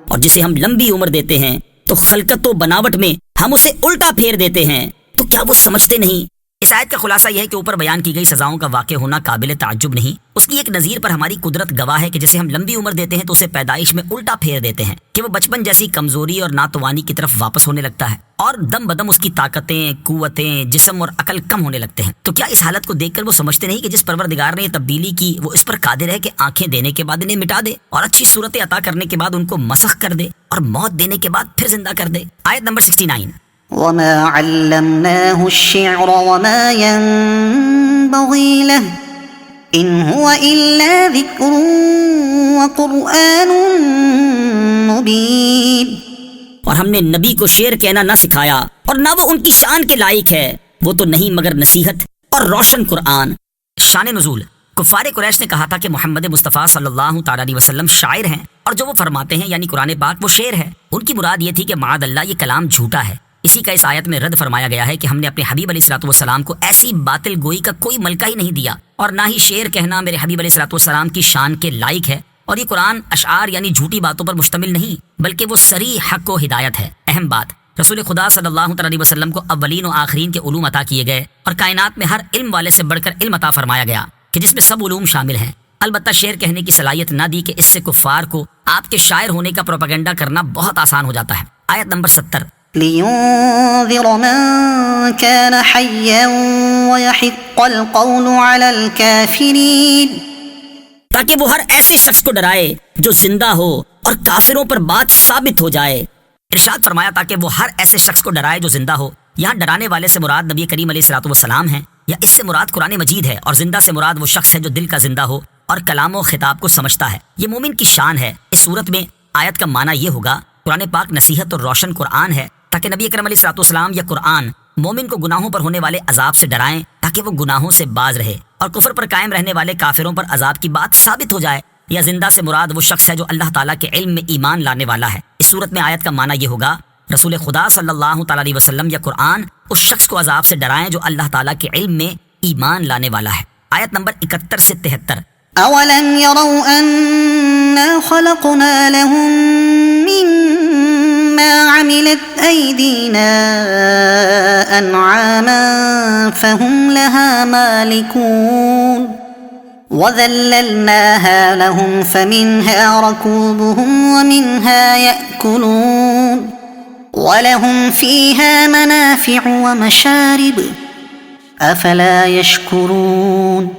Speaker 1: اور جسے ہم لمبی عمر دیتے ہیں تو خلقت و بناوٹ میں ہم اسے الٹا پھیر دیتے ہیں، تو کیا وہ سمجھتے نہیں؟ اس آیت کا خلاصہ یہ ہے کہ اوپر بیان کی گئی سزاؤں کا واقع ہونا قابل تعجب نہیں، اس کی ایک نظیر پر ہماری قدرت گواہ ہے کہ جسے ہم لمبی عمر دیتے ہیں تو اسے پیدائش میں الٹا پھیر دیتے ہیں کہ وہ بچپن جیسی کمزوری اور ناتوانی کی طرف واپس ہونے لگتا ہے، اور دم بدم اس کی طاقتیں، قوتیں، جسم اور عقل کم ہونے لگتے ہیں۔ تو کیا اس حالت کو دیکھ کر وہ سمجھتے نہیں کہ جس پروردگار نے یہ تبدیلی کی وہ اس پر قادر ہے کہ آنکھیں دینے کے بعد انہیں مٹا دے، اور اچھی صورتیں عطا کرنے کے بعد ان کو مسخ کر دے، اور موت دینے کے بعد پھر زندہ کر دے۔ آیت نمبر 69۔
Speaker 2: وَمَا عَلَّمْنَاهُ الشِّعْرَ وَمَا يَنبَغِي لَهُ إِنْ هُوَ إِلَّا ذِكْرٌ وَقُرْآنٌ مُبِينٌ۔
Speaker 1: اور ہم نے نبی کو شعر کہنا نہ سکھایا اور نہ وہ ان کی شان کے لائق ہے، وہ تو نہیں مگر نصیحت اور روشن قرآن۔ شان نزول، کفار قریش نے کہا تھا کہ محمد مصطفیٰ صلی اللہ تعالی علیہ وسلم شاعر ہیں، اور جو وہ فرماتے ہیں یعنی قرآن پاک وہ شعر ہے۔ ان کی مراد یہ تھی کہ معاذ اللہ یہ کلام جھوٹا ہے۔ اسی کا اس آیت میں رد فرمایا گیا ہے کہ ہم نے اپنے حبیب علیہ الصلوۃ والسلام کو ایسی باطل گوئی کا کوئی ملکہ ہی نہیں دیا، اور نہ ہی شعر کہنا میرے حبیب علیہ الصلوۃ والسلام کی شان کے لائق ہے۔ اور یہ قرآن اشعار یعنی جھوٹی باتوں پر مشتمل نہیں، بلکہ وہ صریح حق و ہدایت ہے۔ اہم بات، رسول خدا صلی اللہ علیہ وسلم کو اولین و آخرین کے علوم عطا کیے گئے، اور کائنات میں ہر علم والے سے بڑھ کر علم عطا فرمایا گیا کہ جس میں سب علوم شامل ہیں۔ البتہ شعر کہنے کی صلاحیت نہ دی کہ اس سے کفار کو آپ کے شاعر ہونے کا پروپیگنڈا کرنا بہت آسان ہو جاتا ہے۔ آیت نمبر 70،
Speaker 2: لينذر من كان حيا ويحق القول على الكافرين،
Speaker 1: تاکہ وہ ہر ایسے شخص کو ڈرائے جو زندہ ہو اور کافروں پر بات ثابت ہو جائے۔ ارشاد فرمایا تاکہ وہ ہر ایسے شخص کو ڈرائے جو زندہ ہو۔ یہاں ڈرانے والے سے مراد نبی کریم علیہ الصلوۃ والسلام ہیں، یا اس سے مراد قرآن مجید ہے، اور زندہ سے مراد وہ شخص ہے جو دل کا زندہ ہو اور کلام و خطاب کو سمجھتا ہے۔ یہ مومن کی شان ہے۔ اس صورت میں آیت کا معنی یہ ہوگا، قرآن پاک نصیحت اور روشن قرآن ہے، تاکہ نبی اکرم علیہ الصلوۃ والسلام یا قرآن مومن کو گناہوں پر ہونے والے عذاب سے ڈرائیں تاکہ وہ گناہوں سے باز رہے، اور کفر پر قائم رہنے والے کافروں پر عذاب کی بات ثابت ہو جائے۔ یا زندہ سے مراد وہ شخص ہے جو اللہ تعالیٰ کے علم میں ایمان لانے والا ہے۔ اس صورت میں آیت کا معنی یہ ہوگا، رسول خدا صلی اللہ تعالیٰ علیہ وسلم یا قرآن اس شخص کو عذاب سے ڈرائیں جو اللہ تعالیٰ کے علم میں ایمان لانے والا ہے۔ آیت نمبر 71 سے 73،
Speaker 2: أولم يروا أنا خلقنا لهم مما عملت أيدينا أنعاما فهم لها مالكون وذللناها لهم فمنها ركوبهم ومنها يأكلون ولهم فيها منافع ومشارب أفلا يشكرون۔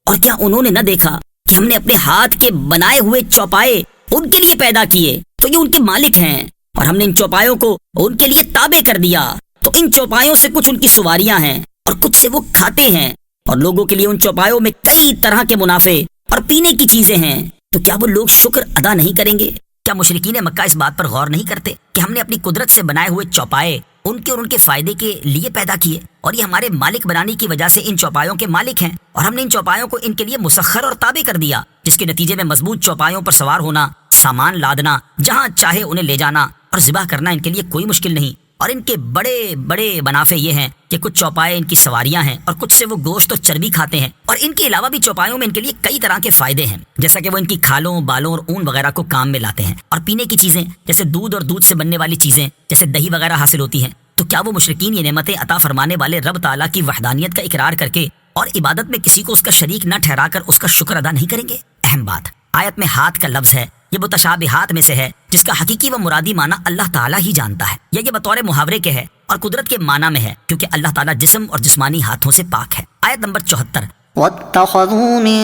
Speaker 1: اور کیا انہوں نے نہ دیکھا کہ ہم نے اپنے ہاتھ کے بنائے ہوئے چوپائے ان کے لیے پیدا کیے تو یہ ان کے مالک ہیں، اور ہم نے ان چوپایوں کو ان کے لیے تابع کر دیا، تو ان چوپایوں سے کچھ ان کی سواریاں ہیں اور کچھ سے وہ کھاتے ہیں، اور لوگوں کے لیے ان چوپایوں میں کئی طرح کے منافع اور پینے کی چیزیں ہیں، تو کیا وہ لوگ شکر ادا نہیں کریں گے؟ کیا مشرکین مکہ اس بات پر غور نہیں کرتے کہ ہم نے اپنی قدرت سے بنائے ہوئے چوپائے ان کے اور ان کے فائدے کے لیے پیدا کیے، اور یہ ہمارے مالک بنانے کی وجہ سے ان چوپایوں کے مالک ہیں، اور ہم نے ان چوپایوں کو ان کے لیے مسخر اور تابع کر دیا، جس کے نتیجے میں مضبوط چوپایوں پر سوار ہونا، سامان لادنا، جہاں چاہے انہیں لے جانا اور ذبح کرنا ان کے لیے کوئی مشکل نہیں۔ اور ان کے بڑے بڑے منافع یہ ہیں کہ کچھ چوپائے ان کی سواریاں ہیں اور کچھ سے وہ گوشت اور چربی کھاتے ہیں، اور ان کے علاوہ بھی چوپایوں میں ان کے لیے کئی طرح کے فائدے ہیں، جیسا کہ وہ ان کی کھالوں، بالوں اور اون وغیرہ کو کام میں لاتے ہیں، اور پینے کی چیزیں جیسے دودھ اور دودھ سے بننے والی چیزیں جیسے دہی وغیرہ حاصل ہوتی ہیں۔ تو کیا وہ مشرکین یہ نعمتیں عطا فرمانے والے رب تعالیٰ کی وحدانیت کا اقرار کر کے اور عبادت میں کسی کو اس کا شریک نہ ٹھہرا کر اس کا شکر ادا نہیں کریں گے؟ اہم بات، آیت میں ہاتھ کا لفظ ہے، یہ متشابہات میں سے ہے جس کا حقیقی و مرادی معنی اللہ تعالیٰ ہی جانتا ہے، یا یہ بطور محاورے کے ہے اور قدرت کے معنی میں ہے، کیونکہ اللہ تعالیٰ جسم اور جسمانی ہاتھوں سے پاک ہے۔ آیت نمبر 74،
Speaker 2: واتخذوا من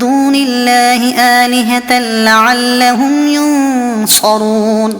Speaker 2: دون الله آلهة لعلهم ينصرون،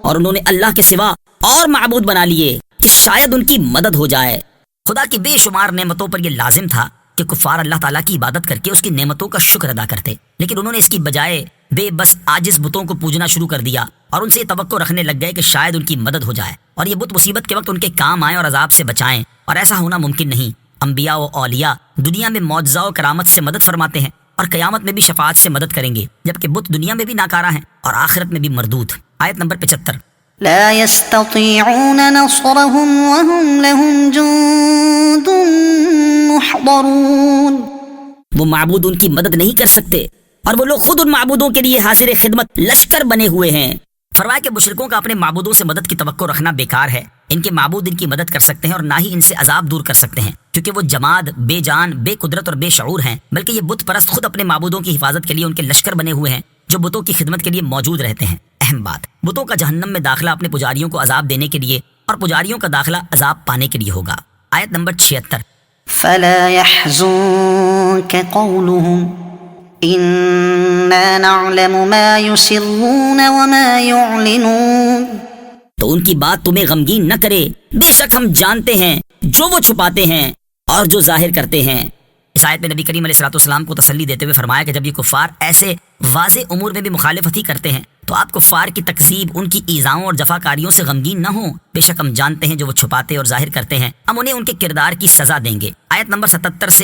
Speaker 1: اور انہوں نے اللہ کے سوا اور معبود بنا لیے کہ شاید ان کی مدد ہو جائے۔ خدا کی بے شمار نعمتوں پر یہ لازم تھا کہ کفار اللہ تعالیٰ کی عبادت کر کے اس کی نعمتوں کا شکر ادا کرتے، لیکن انہوں نے اس کی بجائے بے بس عاجز بتوں کو پوجنا شروع کر دیا، اور ان سے یہ توقع رکھنے لگ گئے کہ شاید ان کی مدد ہو جائے، اور یہ بت مصیبت کے وقت ان کے کام آئیں اور عذاب سے بچائیں، اور ایسا ہونا ممکن نہیں۔ انبیاء و اولیاء دنیا میں معجزہ و کرامت سے مدد فرماتے ہیں، اور قیامت میں بھی شفاعت سے مدد کریں گے، جبکہ بت دنیا میں بھی ناکارہ ہیں اور آخرت میں بھی مردود۔ آیت نمبر 75،
Speaker 2: لا يستطيعون نصرهم وهم لهم جند محضرون،
Speaker 1: وہ معبود ان کی مدد نہیں کر سکتے، اور وہ لوگ خود ان معبودوں کے لیے حاضر خدمت لشکر بنے ہوئے ہیں۔ فرمایا کہ مشرکوں کا اپنے معبودوں سے مدد کی توقع رکھنا بیکار ہے، ان کے معبود ان کی مدد کر سکتے ہیں اور نہ ہی ان سے عذاب دور کر سکتے ہیں، کیونکہ وہ جماد، بے جان، بے قدرت اور بے شعور ہیں، بلکہ یہ بت پرست خود اپنے معبودوں کی حفاظت کے لیے ان کے لشکر بنے ہوئے ہیں جو بتوں کی خدمت کے لیے موجود رہتے ہیں۔ اہم بات، بتوں کا جہنم میں داخلہ اپنے پجاریوں کو عذاب دینے کے لیے اور پجاریوں کا داخلہ عذاب پانے کے لیے ہوگا۔ آیت نمبر 76،
Speaker 2: فلا يحزنك قولهم إنا نعلم ما يسرون وما يعلنون،
Speaker 1: تو ان کی بات تمہیں غمگین نہ کرے، بے شک ہم جانتے ہیں جو وہ چھپاتے ہیں اور جو ظاہر کرتے ہیں۔ اس آیت میں نبی کریم علیہ الصلوۃ والسلام کو تسلی دیتے ہوئے فرمایا کہ جب یہ کفار ایسے واضح امور میں بھی مخالفت ہی کرتے ہیں تو آپ کفار کی تکذیب، ان کی ایذاؤں اور جفاکاریوں سے غمگین نہ ہوں، بے شک ہم جانتے ہیں جو وہ چھپاتے اور ظاہر کرتے ہیں، ہم انہیں ان کے کردار کی سزا دیں گے۔ آیت نمبر 77 سے